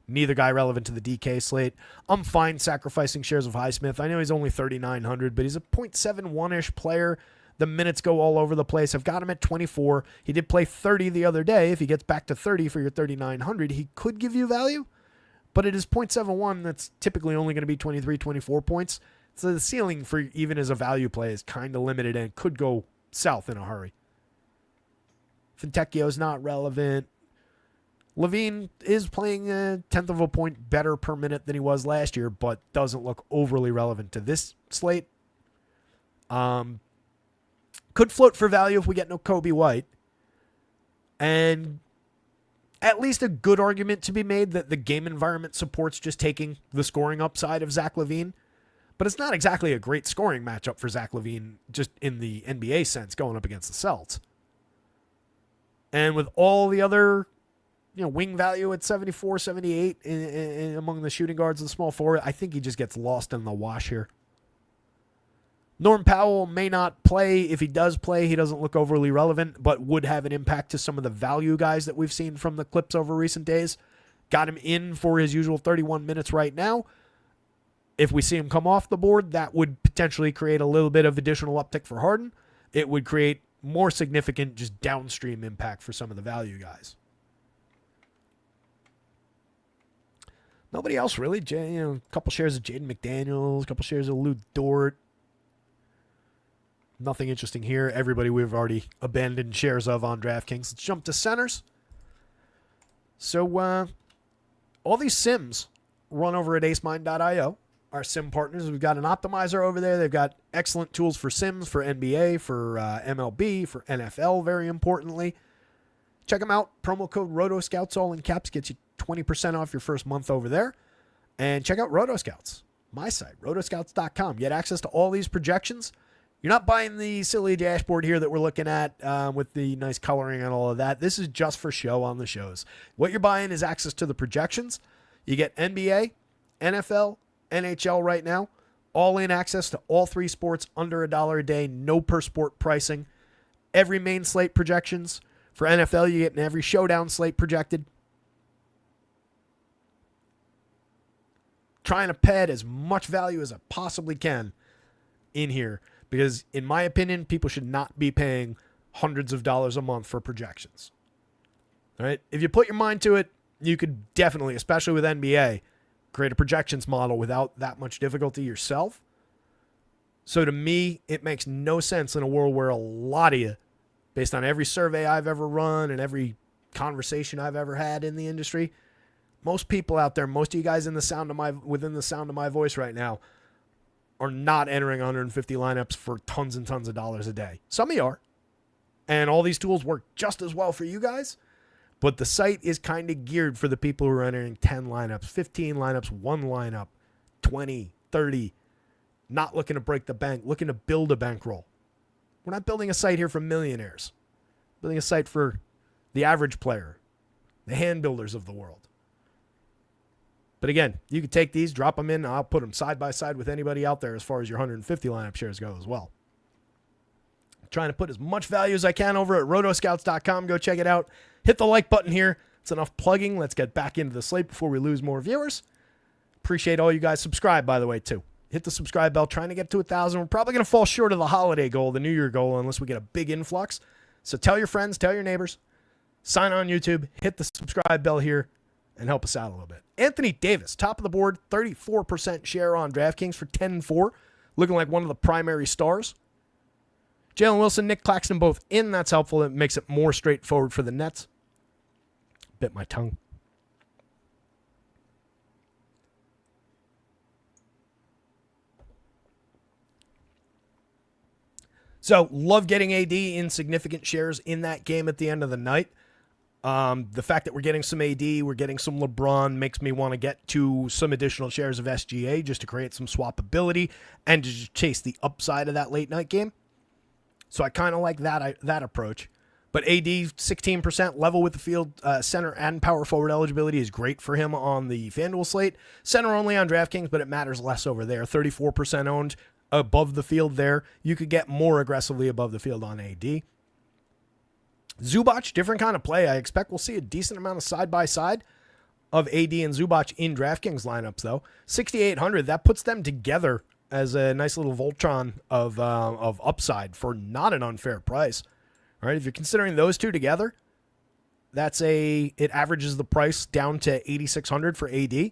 Neither guy relevant to the DK slate. I'm fine sacrificing shares of Highsmith. I know he's only 3,900, but he's a .71-ish player The minutes go all over the place. I've got him at 24. He did play 30 the other day. If he gets back to 30 for your 3,900, he could give you value. But it is 0.71. That's typically only going to be 23, 24 points. So the ceiling for even as a value play is kind of limited and could go south in a hurry. Fontecchio's not relevant. Levine is playing a tenth of a point better per minute than he was last year, but doesn't look overly relevant to this slate. Could float for value if we get no Kobe White. And at least a good argument to be made that the game environment supports just taking the scoring upside of Zach LaVine. But it's not exactly a great scoring matchup for Zach LaVine just in the NBA sense going up against the Celts. And with all the other wing value at 74, 78 in among the shooting guards and the small forward, I think he just gets lost in the wash here. Norm Powell may not play. If he does play, he doesn't look overly relevant, but would have an impact to some of the value guys that we've seen from the Clips over recent days. Got him in for his usual 31 minutes right now. If we see him come off the board, that would potentially create a little bit of additional uptick for Harden. It would create more significant just downstream impact for some of the value guys. Nobody else really. A couple shares of Jaden McDaniels, a couple shares of Lou Dort. Nothing interesting here. Everybody we've already abandoned shares of on DraftKings. Let's jump to centers. So all these sims run over at acemind.io. Our sim partners. We've got an optimizer over there. They've got excellent tools for sims, for NBA, for MLB, for NFL, very importantly. Check them out. Promo code RotoScouts, all in caps, gets you 20% off your first month over there. And check out RotoScouts, my site, rotoscouts.com. Get access to all these projections. You're not buying the silly dashboard here that we're looking at with the nice coloring and all of that. This is just for show on the shows. What you're buying is access to the projections. You get NBA, NFL, NHL right now. All in access to all three sports under $1 a day. No per sport pricing. Every main slate projections. For NFL, you get in every showdown slate projected. Trying to pad as much value as I possibly can in here. Because, in my opinion, people should not be paying hundreds of dollars a month for projections. All right? If you put your mind to it, you could definitely, especially with NBA, create a projections model without that much difficulty yourself. So to me, it makes no sense in a world where a lot of you, based on every survey I've ever run and every conversation I've ever had in the industry, most people out there, most of you guys within the sound of my voice right now, are not entering 150 lineups for tons and tons of dollars a day. Some of you are. And all these tools work just as well for you guys. But the site is kind of geared for the people who are entering 10 lineups, 15 lineups, one lineup, 20, 30. Not looking to break the bank, looking to build a bankroll. We're not building a site here for millionaires. We're building a site for the average player, the hand builders of the world. But again, you can take these, drop them in, and I'll put them side by side with anybody out there as far as your 150 lineup shares go as well. I'm trying to put as much value as I can over at rotoscouts.com. Go check it out. Hit the like button here. It's enough plugging. Let's get back into the slate before we lose more viewers. Appreciate all you guys. Subscribe, by the way, too. Hit the subscribe bell. Trying to get to 1,000. We're probably going to fall short of the holiday goal, the New Year goal, unless we get a big influx. So tell your friends, tell your neighbors. Sign on YouTube. Hit the subscribe bell here and help us out a little bit. Anthony Davis, top of the board, 34% share on DraftKings for 10-4, looking like one of the primary stars. Jalen Wilson, Nick Claxton both in. That's helpful. It makes it more straightforward for the Nets. Bit my tongue. So, love getting AD in significant shares in that game at the end of the night. The fact that we're getting some AD, we're getting some LeBron makes me want to get to some additional shares of SGA just to create some swappability and to just chase the upside of that late night game. So I kind of like that approach. But AD, 16% level with the field, center and power forward eligibility is great for him on the FanDuel slate. Center only on DraftKings, but it matters less over there. 34% owned above the field there. You could get more aggressively above the field on AD. Zubac, different kind of play. I expect we'll see a decent amount of side-by-side of AD and Zubac in DraftKings lineups, though. 6,800, that puts them together as a nice little Voltron of upside for not an unfair price. All right, if you're considering those two together, it averages the price down to $8,600 for AD,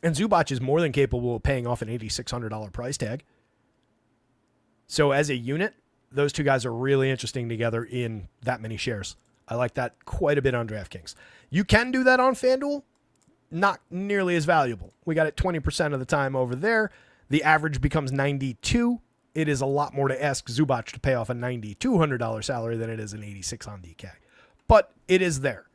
and Zubac is more than capable of paying off an $8,600 price tag. So as a unit, those two guys are really interesting together in that many shares. I like that quite a bit on DraftKings. You can do that on FanDuel. Not nearly as valuable. We got it 20% of the time over there. The average becomes 92. It is a lot more to ask Zubac to pay off a $9,200 salary than it is an 86 on DK. But it is there.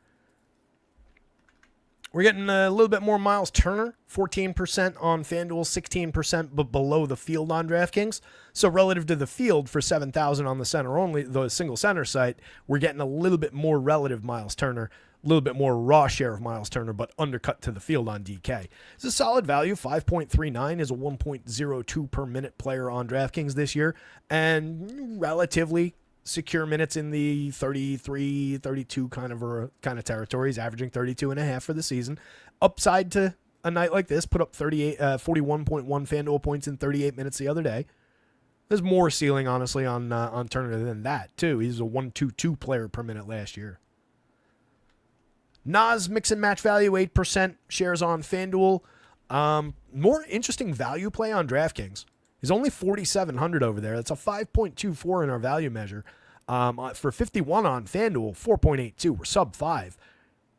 We're getting a little bit more Miles Turner, 14% on FanDuel, 16% but below the field on DraftKings. So relative to the field for 7,000 on the center only, the single center site, we're getting a little bit more relative Miles Turner, a little bit more raw share of Miles Turner, but undercut to the field on DK. It's a solid value. 5.39 is a 1.02 per minute player on DraftKings this year, and relatively secure minutes in the 33, 32 kind of territories, averaging 32.5 for the season. Upside to a night like this, put up 41.1 FanDuel points in 38 minutes the other day. There's more ceiling, honestly, on Turner than that, too. He's a 1.22 player per minute last year. Nas, mix and match value, 8% shares on FanDuel. More interesting value play on DraftKings. He's only 4,700 over there. That's a 5.24 in our value measure. For 51 on FanDuel, 4.82. We're sub 5.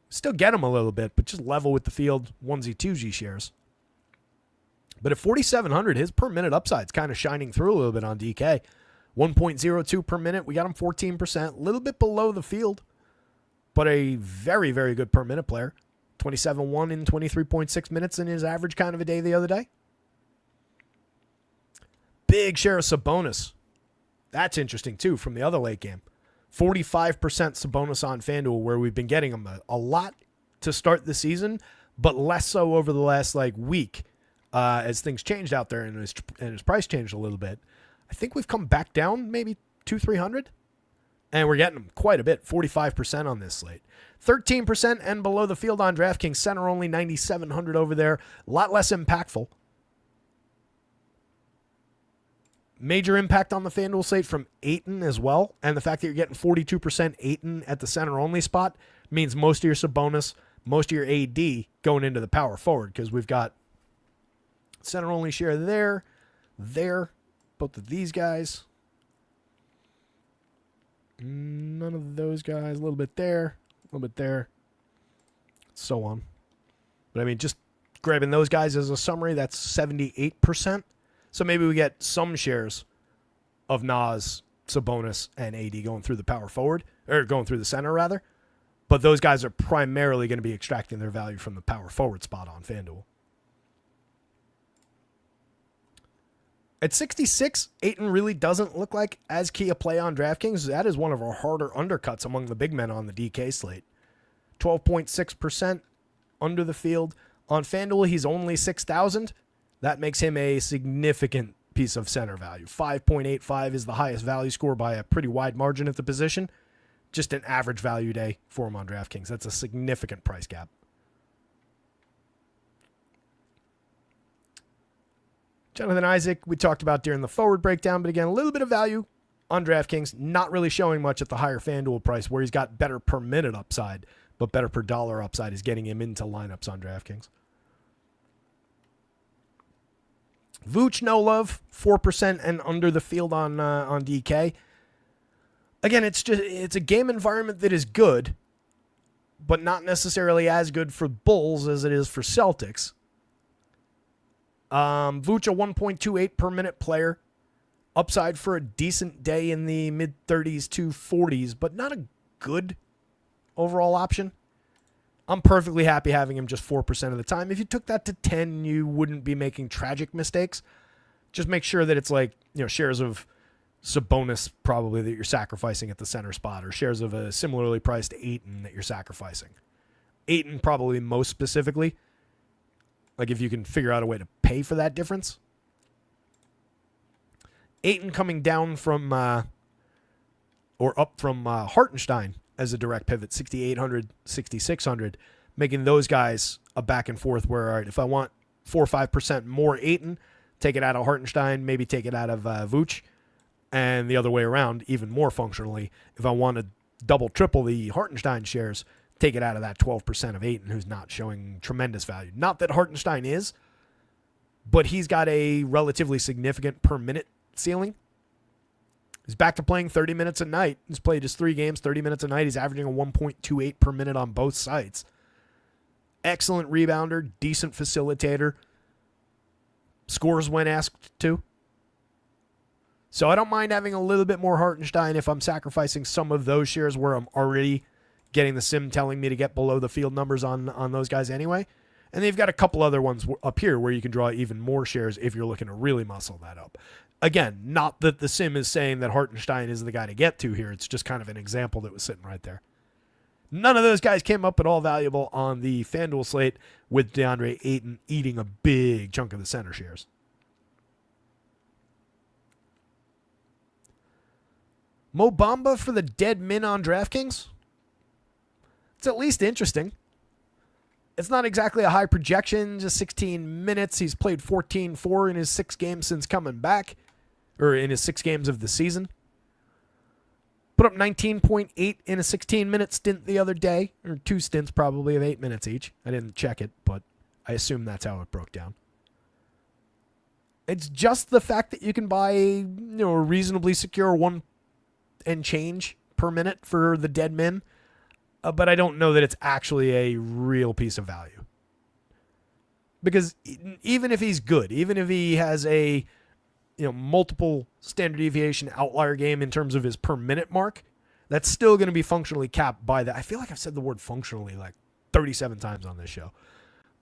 Still get him a little bit, but just level with the field, onesie, twosie shares. But at 4,700, his per minute upside's kind of shining through a little bit on DK. 1.02 per minute. We got him 14%, a little bit below the field, but a very, very good per minute player. 27-1 in 23.6 minutes in his average kind of a day the other day. Big share of Sabonis. That's interesting, too, from the other late game. 45% Sabonis on FanDuel, where we've been getting him a lot to start the season, but less so over the last week as things changed out there and his price changed a little bit. I think we've come back down maybe 200-300, and we're getting him quite a bit, 45% on this slate. 13% and below the field on DraftKings, center only 9,700 over there, a lot less impactful. Major impact on the FanDuel slate from Ayton as well. And the fact that you're getting 42% Ayton at the center only spot means most of your Sabonis, most of your AD going into the power forward, because we've got center only share there, both of these guys. None of those guys, a little bit there, so on. But I mean, just grabbing those guys as a summary, that's 78%. So maybe we get some shares of Nas, Sabonis, and AD going through the power forward, or going through the center, rather. But those guys are primarily going to be extracting their value from the power forward spot on FanDuel. At 66, Ayton really doesn't look like as key a play on DraftKings. That is one of our harder undercuts among the big men on the DK slate. 12.6% under the field. On FanDuel, he's only 6,000. That makes him a significant piece of center value. 5.85 is the highest value score by a pretty wide margin at the position. Just an average value day for him on DraftKings. That's a significant price gap. Jonathan Isaac, we talked about during the forward breakdown, but again, a little bit of value on DraftKings, not really showing much at the higher FanDuel price, where he's got better per minute upside, but better per dollar upside is getting him into lineups on DraftKings. Vooch, no love, 4% and under the field on DK. Again, it's a game environment that is good, but not necessarily as good for Bulls as it is for Celtics. Vooch, a 1.28 per minute player. Upside for a decent day in the mid-30s to 40s, but not a good overall option. I'm perfectly happy having him just 4% of the time. If you took that to 10, you wouldn't be making tragic mistakes. Just make sure that it's shares of Sabonis probably that you're sacrificing at the center spot, or shares of a similarly priced Ayton that you're sacrificing. Ayton probably most specifically. If you can figure out a way to pay for that difference. Ayton coming down from up from Hartenstein as a direct pivot, 6,800, 6,600, making those guys a back and forth where, all right, if I want 4 or 5% more Ayton, take it out of Hartenstein, maybe take it out of Vooch, and the other way around, even more functionally, if I want to double, triple the Hartenstein shares, take it out of that 12% of Ayton, who's not showing tremendous value. Not that Hartenstein is, but he's got a relatively significant per minute ceiling. He's back to playing 30 minutes a night. He's played his 3 games, 30 minutes a night. He's averaging a 1.28 per minute on both sides. Excellent rebounder, decent facilitator. Scores when asked to. So I don't mind having a little bit more Hartenstein if I'm sacrificing some of those shares where I'm already getting the sim telling me to get below the field numbers on those guys anyway. And they've got a couple other ones up here where you can draw even more shares if you're looking to really muscle that up. Again, not that the sim is saying that Hartenstein is the guy to get to here. It's just kind of an example that was sitting right there. None of those guys came up at all valuable on the FanDuel slate, with DeAndre Ayton eating a big chunk of the center shares. Mo Bamba for the dead min on DraftKings? It's at least interesting. It's not exactly a high projection, just 16 minutes. He's played 14-4 in his 6 games since coming back, or in his 6 games of the season. Put up 19.8 in a 16-minute stint the other day, or 2 stints probably of 8 minutes each. I didn't check it, but I assume that's how it broke down. It's just the fact that you can buy a reasonably secure 1 and change per minute for the dead min, but I don't know that it's actually a real piece of value. Because even if he's good, even if he has a multiple standard deviation outlier game in terms of his per minute mark, that's still going to be functionally capped by that. I feel like I've said the word functionally like 37 times on this show.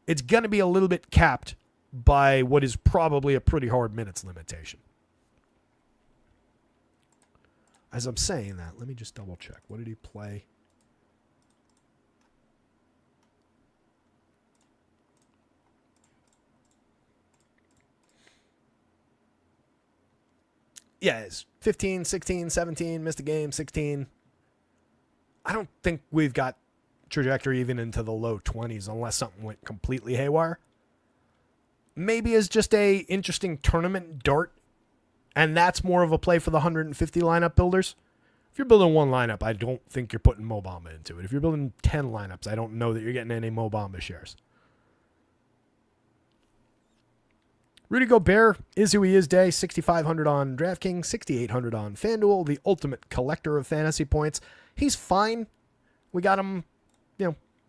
It's going to be a little bit capped by what is probably a pretty hard minutes limitation. As I'm saying that, let me just double check. What did he play? Yeah, it's 15, 16, 17, missed a game, 16. I don't think we've got trajectory even into the low 20s unless something went completely haywire. Maybe as just a interesting tournament dart, and that's more of a play for the 150 lineup builders. If you're building 1 lineup, I don't think you're putting Mo Bamba into it. If you're building 10 lineups, I don't know that you're getting any Mo Bamba shares. Rudy Gobert is who he is day. 6,500 on DraftKings, 6,800 on FanDuel, the ultimate collector of fantasy points. He's fine. We got him,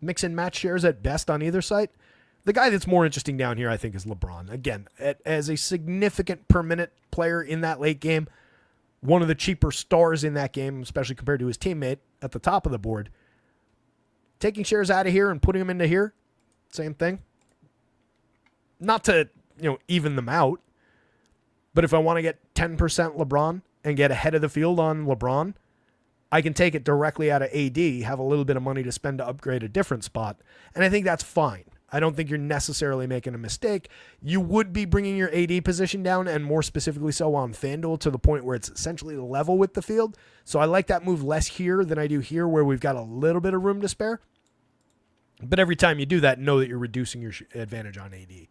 mix and match shares at best on either site. The guy that's more interesting down here, I think, is LeBron. Again, as a significant per minute player in that late game, one of the cheaper stars in that game, especially compared to his teammate at the top of the board. Taking shares out of here and putting them into here, same thing. Not to even them out. But if I want to get 10% LeBron and get ahead of the field on LeBron, I can take it directly out of AD, have a little bit of money to spend to upgrade a different spot. And I think that's fine. I don't think you're necessarily making a mistake. You would be bringing your AD position down, and more specifically so on FanDuel, to the point where it's essentially level with the field. So I like that move less here than I do here, where we've got a little bit of room to spare. But every time you do that, know that you're reducing your advantage on AD.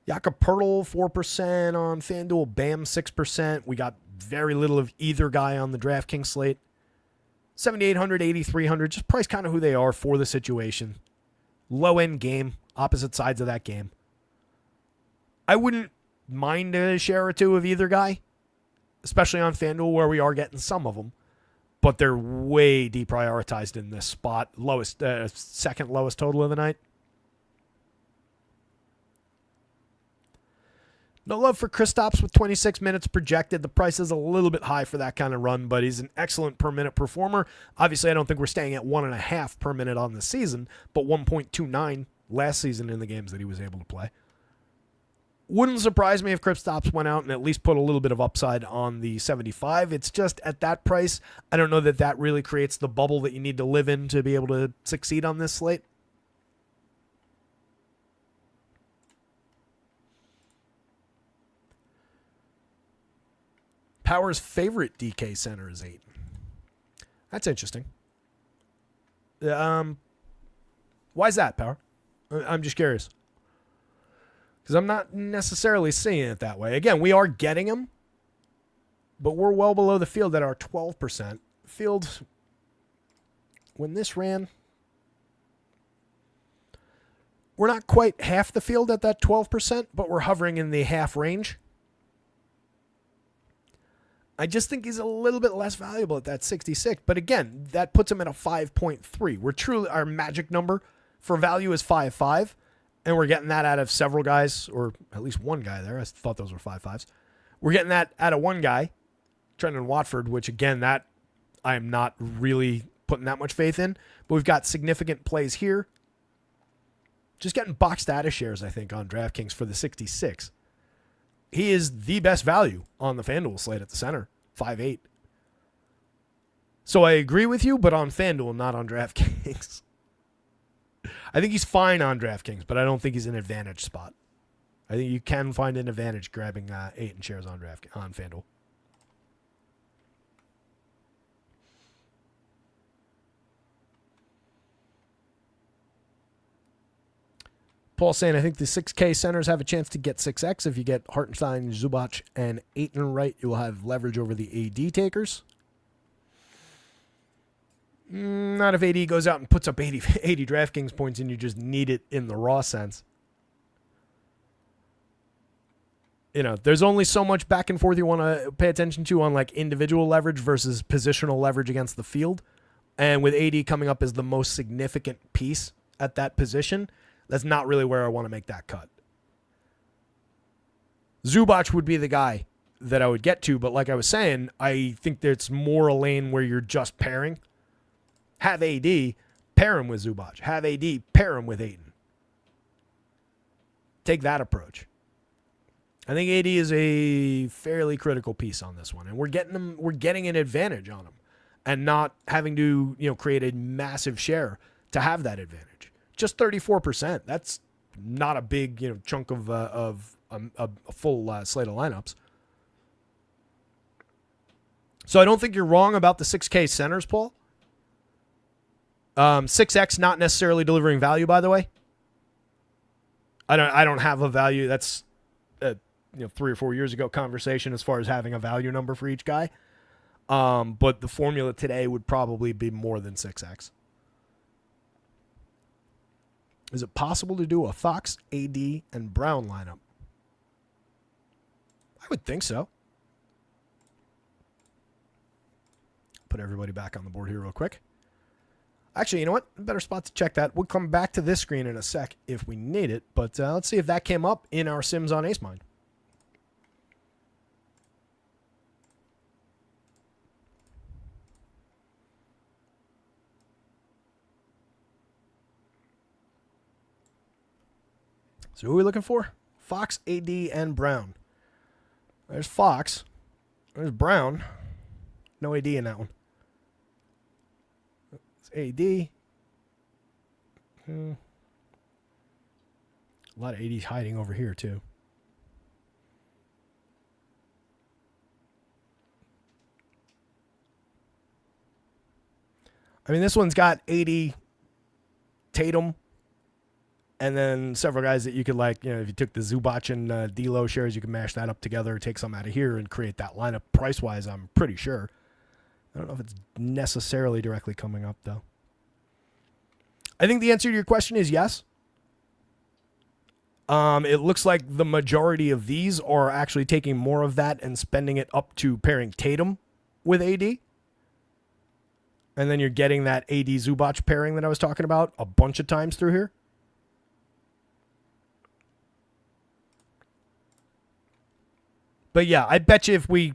Jakob Poeltl, 4% on FanDuel. Bam, 6%. We got very little of either guy on the DraftKings slate. 7,800, 8,300. Just price kind of who they are for the situation. Low-end game. Opposite sides of that game. I wouldn't mind a share or two of either guy. Especially on FanDuel, where we are getting some of them. But they're way deprioritized in this spot. Second lowest total of the night. No love for Kristaps with 26 minutes projected. The price is a little bit high for that kind of run, but he's an excellent per minute performer. Obviously, I don't think we're staying at 1.5 per minute on the season, but 1.29 last season in the games that he was able to play. Wouldn't surprise me if Kristaps went out and at least put a little bit of upside on the 75. It's just at that price, I don't know that that really creates the bubble that you need to live in to be able to succeed on this slate. Power's favorite DK center is 8. That's interesting. Why is that, Power? I'm just curious. Because I'm not necessarily seeing it that way. Again, we are getting him, but we're well below the field at our 12%. Field, when this ran, we're not quite half the field at that 12%, but we're hovering in the half range. I just think he's a little bit less valuable at that 66. But again, that puts him at a 5.3. We're truly, our magic number for value is 5.5. And we're getting that out of several guys, or at least one guy there. I thought those were 5.5s. We're getting that out of one guy, Trenton Watford, which again, that I am not really putting that much faith in. But we've got significant plays here. Just getting box status shares, I think, on DraftKings for the 66. He is the best value on the FanDuel slate at the center, 5.8. So I agree with you, but on FanDuel, not on DraftKings. I think he's fine on DraftKings, but I don't think he's an advantage spot. I think you can find an advantage grabbing 8 and shares on FanDuel. Paul saying, I think the 6K centers have a chance to get 6X. If you get Hartenstein, Zubac, and Ayton right, you will have leverage over the AD takers. Not if AD goes out and puts up 80 DraftKings points and you just need it in the raw sense. You know, there's only so much back and forth you want to pay attention to on like individual leverage versus positional leverage against the field. And with AD coming up as the most significant piece at that position, that's not really where I want to make that cut. Zubac would be the guy that I would get to, but like I was saying, I think there's more a lane where you're just pairing. Have AD, pair him with Zubac. Have AD, pair him with Ayton. Take that approach. I think AD is a fairly critical piece on this one, and we're getting an advantage on him, and not having to create a massive share to have that advantage. Just 34%. That's not a big chunk of a full slate of lineups. So I don't think you're wrong about the 6K centers, Paul. 6X not necessarily delivering value, by the way. I don't have a value. That's 3 or 4 years ago conversation as far as having a value number for each guy. But the formula today would probably be more than 6X. Is it possible to do a Fox, AD, and Brown lineup? I would think so. Put everybody back on the board here real quick. Actually, you know what? A better spot to check that. We'll come back to this screen in a sec if we need it. But let's see if that came up in our Sims on Ace Mind. So who are we looking for? Fox, AD, and Brown. There's Fox. There's Brown. No AD in that one. It's AD. A lot of ADs hiding over here, too. I mean, this one's got 80 Tatum, and then several guys that you could if you took the Zubac and D'Lo shares, you could mash that up together, take some out of here, and create that lineup price-wise, I'm pretty sure. I don't know if it's necessarily directly coming up, though. I think the answer to your question is yes. It looks like the majority of these are actually taking more of that and spending it up to pairing Tatum with AD. And then you're getting that AD Zubac pairing that I was talking about a bunch of times through here. But yeah, I bet you if we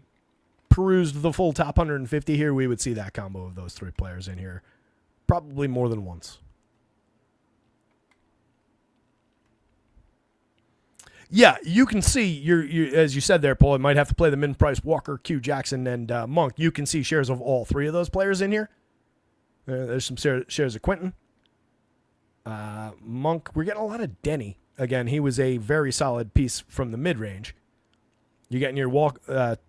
perused the full top 150 here, we would see that combo of those three players in here probably more than once. Yeah, you can see, you as you said there, Paul, it might have to play the min-price Walker, Q, Jackson, and Monk. You can see shares of all three of those players in here. There's some shares of Quentin. Monk, we're getting a lot of Denny. Again, he was a very solid piece from the mid-range. You're getting your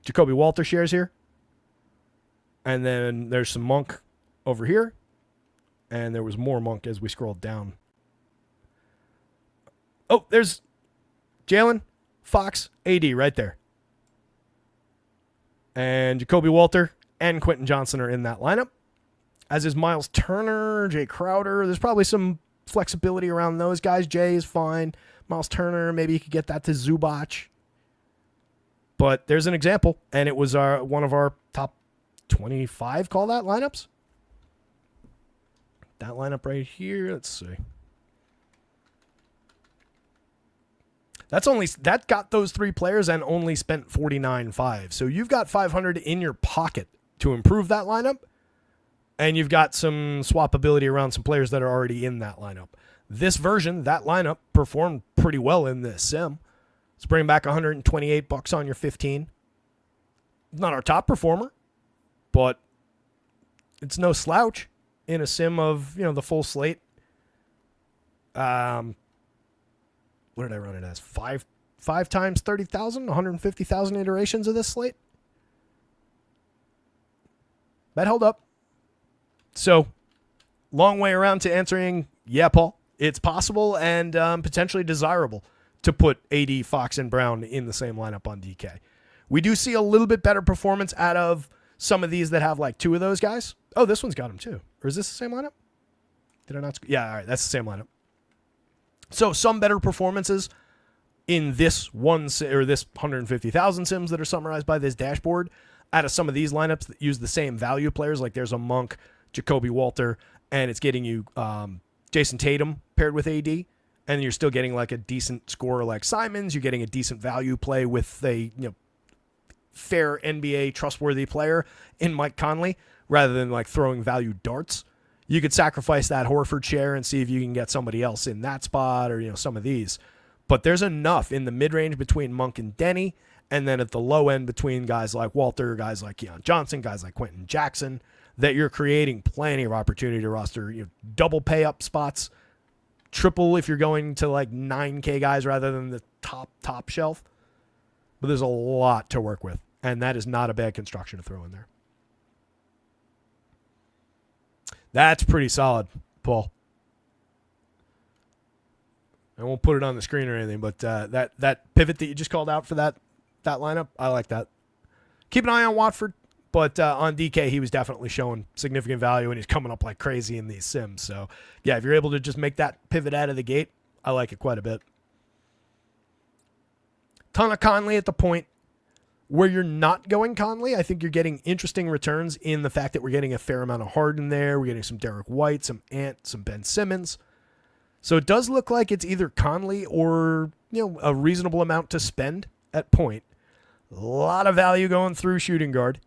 Jacoby Walter shares here. And then there's some Monk over here. And there was more Monk as we scrolled down. Oh, there's Jalen, Fox, AD right there. And Jacoby Walter and Quentin Johnson are in that lineup. As is Miles Turner, Jay Crowder. There's probably some flexibility around those guys. Jay is fine. Miles Turner, maybe you could get that to Zubac. But there's an example, and it was one of our top 25, call that, lineups. That lineup right here, let's see. That got those three players and only spent 49.5. So you've got 500 in your pocket to improve that lineup, and you've got some swappability around some players that are already in that lineup. This version, that lineup performed pretty well in this sim. Let's bring back $128 on your 15. Not our top performer, but it's no slouch in a sim of, the full slate. What did I run it as? Five times 30,000, 150,000 iterations of this slate. That held up. So, long way around to answering, yeah, Paul, it's possible and potentially desirable to put AD, Fox, and Brown in the same lineup on DK. We do see a little bit better performance out of some of these that have like two of those guys. Oh, this one's got them too. Or is this the same lineup? Did I not? Yeah, all right, that's the same lineup. So some better performances in this this 150,000 sims that are summarized by this dashboard out of some of these lineups that use the same value players. Like there's a Monk, Jacoby Walter, and it's getting you Jason Tatum paired with AD. And you're still getting like a decent scorer like Simons. You're getting a decent value play with a fair NBA trustworthy player in Mike Conley rather than like throwing value darts. You could sacrifice that Horford share and see if you can get somebody else in that spot or some of these. But there's enough in the mid-range between Monk and Denny, and then at the low end between guys like Walter, guys like Keon Johnson, guys like Quentin Jackson, that you're creating plenty of opportunity to roster double pay up spots. Triple if you're going to like 9K guys rather than the top shelf. But there's a lot to work with. And that is not a bad construction to throw in there. That's pretty solid, Paul. I won't put it on the screen or anything, but that pivot that you just called out for that lineup, I like that. Keep an eye on Watford. But on DK, he was definitely showing significant value, and he's coming up like crazy in these sims. So, yeah, if you're able to just make that pivot out of the gate, I like it quite a bit. Ton of Conley at the point where you're not going Conley. I think you're getting interesting returns in the fact that we're getting a fair amount of Harden there. We're getting some Derek White, some Ant, some Ben Simmons. So it does look like it's either Conley or a reasonable amount to spend at point. A lot of value going through shooting guard.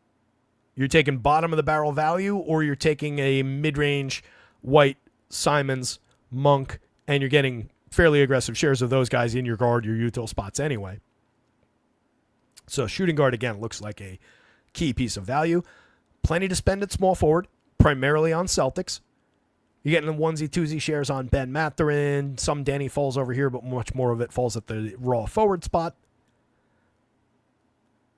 You're taking bottom of the barrel value, or you're taking a mid-range White, Simons, Monk, and you're getting fairly aggressive shares of those guys in your guard, your util spots anyway. So shooting guard, again, looks like a key piece of value. Plenty to spend at small forward, primarily on Celtics. You're getting the onesie-twosie shares on Ben Mathurin. Some Danny falls over here, but much more of it falls at the raw forward spot.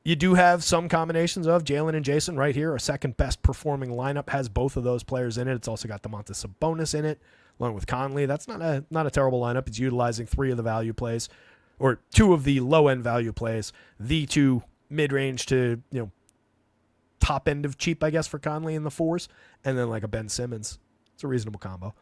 You do have some combinations of Jalen and Jason right here. Our second best performing lineup has both of those players in it. It's also got Domantas Sabonis in it, along with Conley. That's not a terrible lineup. It's utilizing three of the value plays, or two of the low end value plays, the two mid range to top end of cheap, I guess, for Conley in the fours, and then like a Ben Simmons. It's a reasonable combo.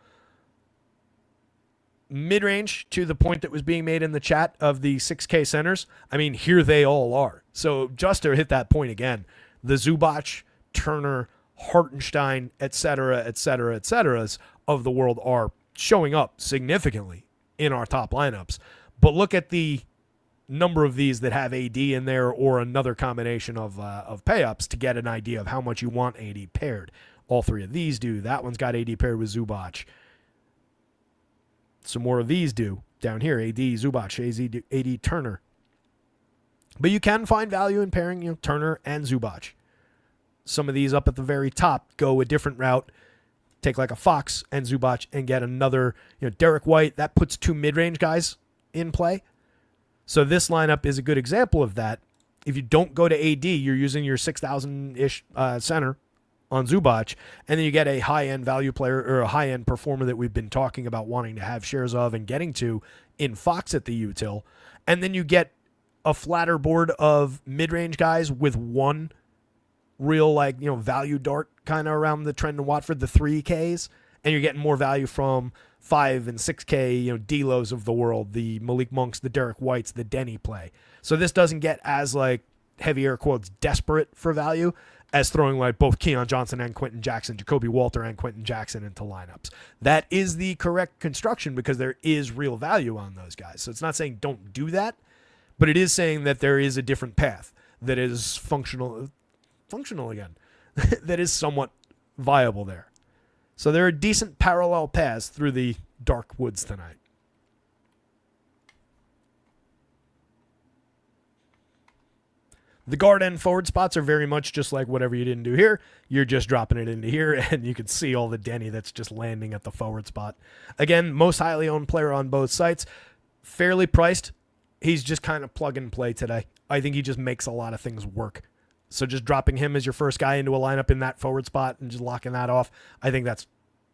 Mid-range, to the point that was being made in the chat of the 6K centers, I mean, here they all are. So just to hit that point again, the Zubac, Turner, Hartenstein, et cetera, et cetera, et ceteras of the world are showing up significantly in our top lineups. But look at the number of these that have AD in there or another combination of pay-ups to get an idea of how much you want AD paired. All three of these do. That one's got AD paired with Zubac. Some more of these do down here. AD, Zubac, AD, Turner. But you can find value in pairing Turner and Zubac. Some of these up at the very top go a different route. Take like a Fox and Zubac and get another Derek White. That puts two mid-range guys in play. So this lineup is a good example of that. If you don't go to AD, you're using your 6,000-ish center on Zubac, and then you get a high-end value player or a high-end performer that we've been talking about wanting to have shares of and getting to in Fox at the util, and then you get a flatter board of mid-range guys with one real value dart kind of around the Trendon Watford, the 3Ks, and you're getting more value from 5 and 6K, D-Lows of the world, the Malik Monks, the Derek Whites, the Denny play. So this doesn't get as heavy air quotes desperate for value as throwing both Keon Johnson and Quentin Jackson, Jacoby Walter and Quentin Jackson into lineups. That is the correct construction because there is real value on those guys. So it's not saying don't do that, but it is saying that there is a different path that is functional again, that is somewhat viable there. So there are decent parallel paths through the dark woods tonight. The guard and forward spots are very much just like whatever you didn't do here. You're just dropping it into here, and you can see all the Denny that's just landing at the forward spot. Again, most highly owned player on both sites. Fairly priced. He's just kind of plug and play today. I think he just makes a lot of things work. So just dropping him as your first guy into a lineup in that forward spot and just locking that off, I think that's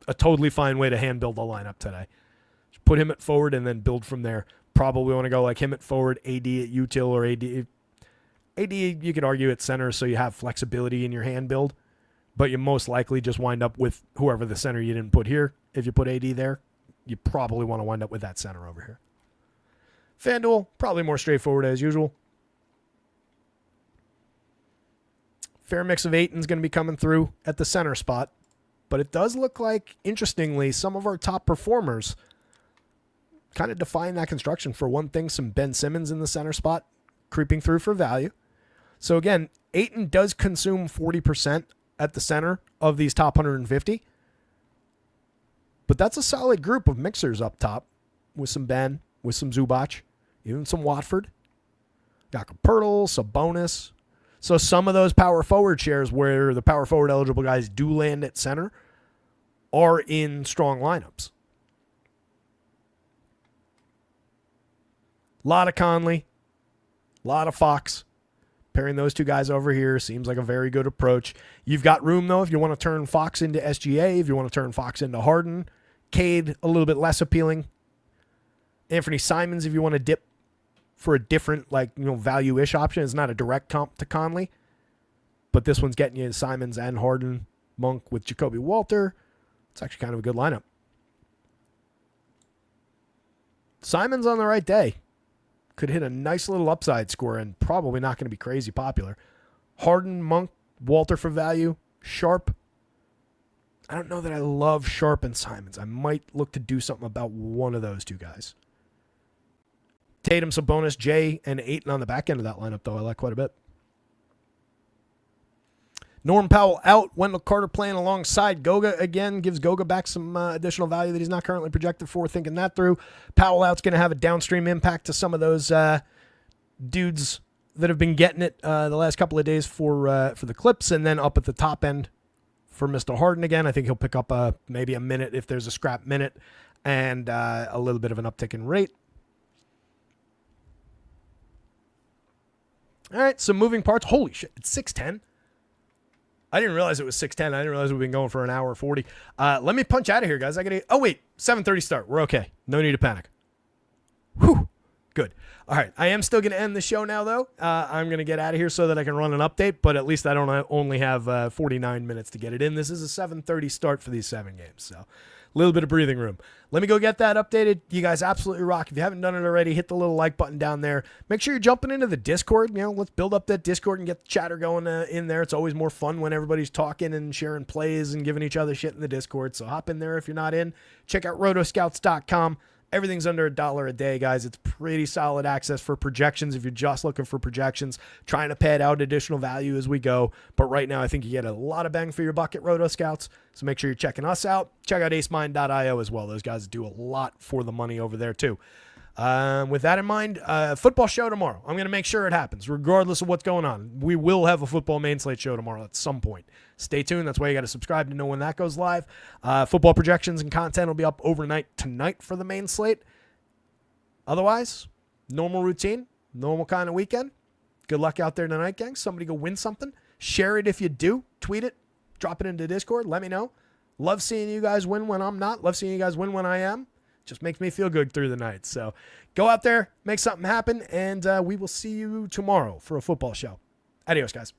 a totally fine way to hand build a lineup today. Just put him at forward and then build from there. Probably want to go him at forward, AD at util, or AD, you could argue at center so you have flexibility in your hand build, but you most likely just wind up with whoever the center you didn't put here. If you put AD there, you probably want to wind up with that center over here. FanDuel, probably more straightforward as usual. Fair mix of Aiton's going to be coming through at the center spot, but it does look like, interestingly, some of our top performers kind of define that construction. For one thing, some Ben Simmons in the center spot creeping through for value. So again, Ayton does consume 40% at the center of these top 150. But that's a solid group of mixers up top with some Ben, with some Zubac, even some Watford. Got Pirtle, Sabonis. So some of those power forward shares where the power forward eligible guys do land at center are in strong lineups. A lot of Conley, a lot of Fox. Pairing those two guys over here seems like a very good approach. You've got room, though, if you want to turn Fox into SGA, if you want to turn Fox into Harden. Cade, a little bit less appealing. Anthony Simons, if you want to dip for a different, value-ish option. It's not a direct comp to Conley, but this one's getting you Simons and Harden, Monk with Jacoby Walter. It's actually kind of a good lineup. Simons on the right day could hit a nice little upside score and probably not going to be crazy popular. Harden, Monk, Walter for value, Sharp. I don't know that I love Sharp and Simons. I might look to do something about one of those two guys. Tatum, Sabonis, Jay, and Ayton on the back end of that lineup, though, I like quite a bit. Norm Powell out. Wendell Carter playing alongside Goga again. Gives Goga back some additional value that he's not currently projected for. Thinking that through. Powell out's going to have a downstream impact to some of those dudes that have been getting it the last couple of days for the Clips. And then up at the top end for Mr. Harden again. I think he'll pick up maybe a minute if there's a scrap minute and a little bit of an uptick in rate. All right, some moving parts. Holy shit, it's 6:10. I didn't realize it was 6:10. I didn't realize we've been going for an hour 40. Let me punch out of here, guys. Oh, wait, 7:30 start. We're okay. No need to panic. Whew, good. All right, I am still going to end the show now, though. I'm going to get out of here so that I can run an update, but at least I don't only have 49 minutes to get it in. This is a 7:30 start for these 7 games, so a little bit of breathing room. Let me go get that updated. You guys absolutely rock. If you haven't done it already, hit the little like button down there. Make sure you're jumping into the Discord. Let's build up that Discord and get the chatter going in there. It's always more fun when everybody's talking and sharing plays and giving each other shit in the Discord. So hop in there if you're not in. Check out rotoscouts.com. Everything's under $1 a day, guys. It's pretty solid access for projections if you're just looking for projections, trying to pad out additional value as we go. But right now, I think you get a lot of bang for your buck at Roto Scouts. So make sure you're checking us out. Check out acemind.io as well. Those guys do a lot for the money over there, too. With that in mind, football show tomorrow. I'm going to make sure it happens, regardless of what's going on. We will have a football main slate show tomorrow at some point. Stay tuned. That's why you got to subscribe to know when that goes live. Football projections and content will be up overnight tonight for the main slate. Otherwise, normal routine, normal kind of weekend. Good luck out there tonight, gang. Somebody go win something. Share it if you do. Tweet it. Drop it into Discord. Let me know. Love seeing you guys win when I'm not. Love seeing you guys win when I am. just makes me feel good through the night. So go out there, make something happen, and we will see you tomorrow for a football show. Adios, guys.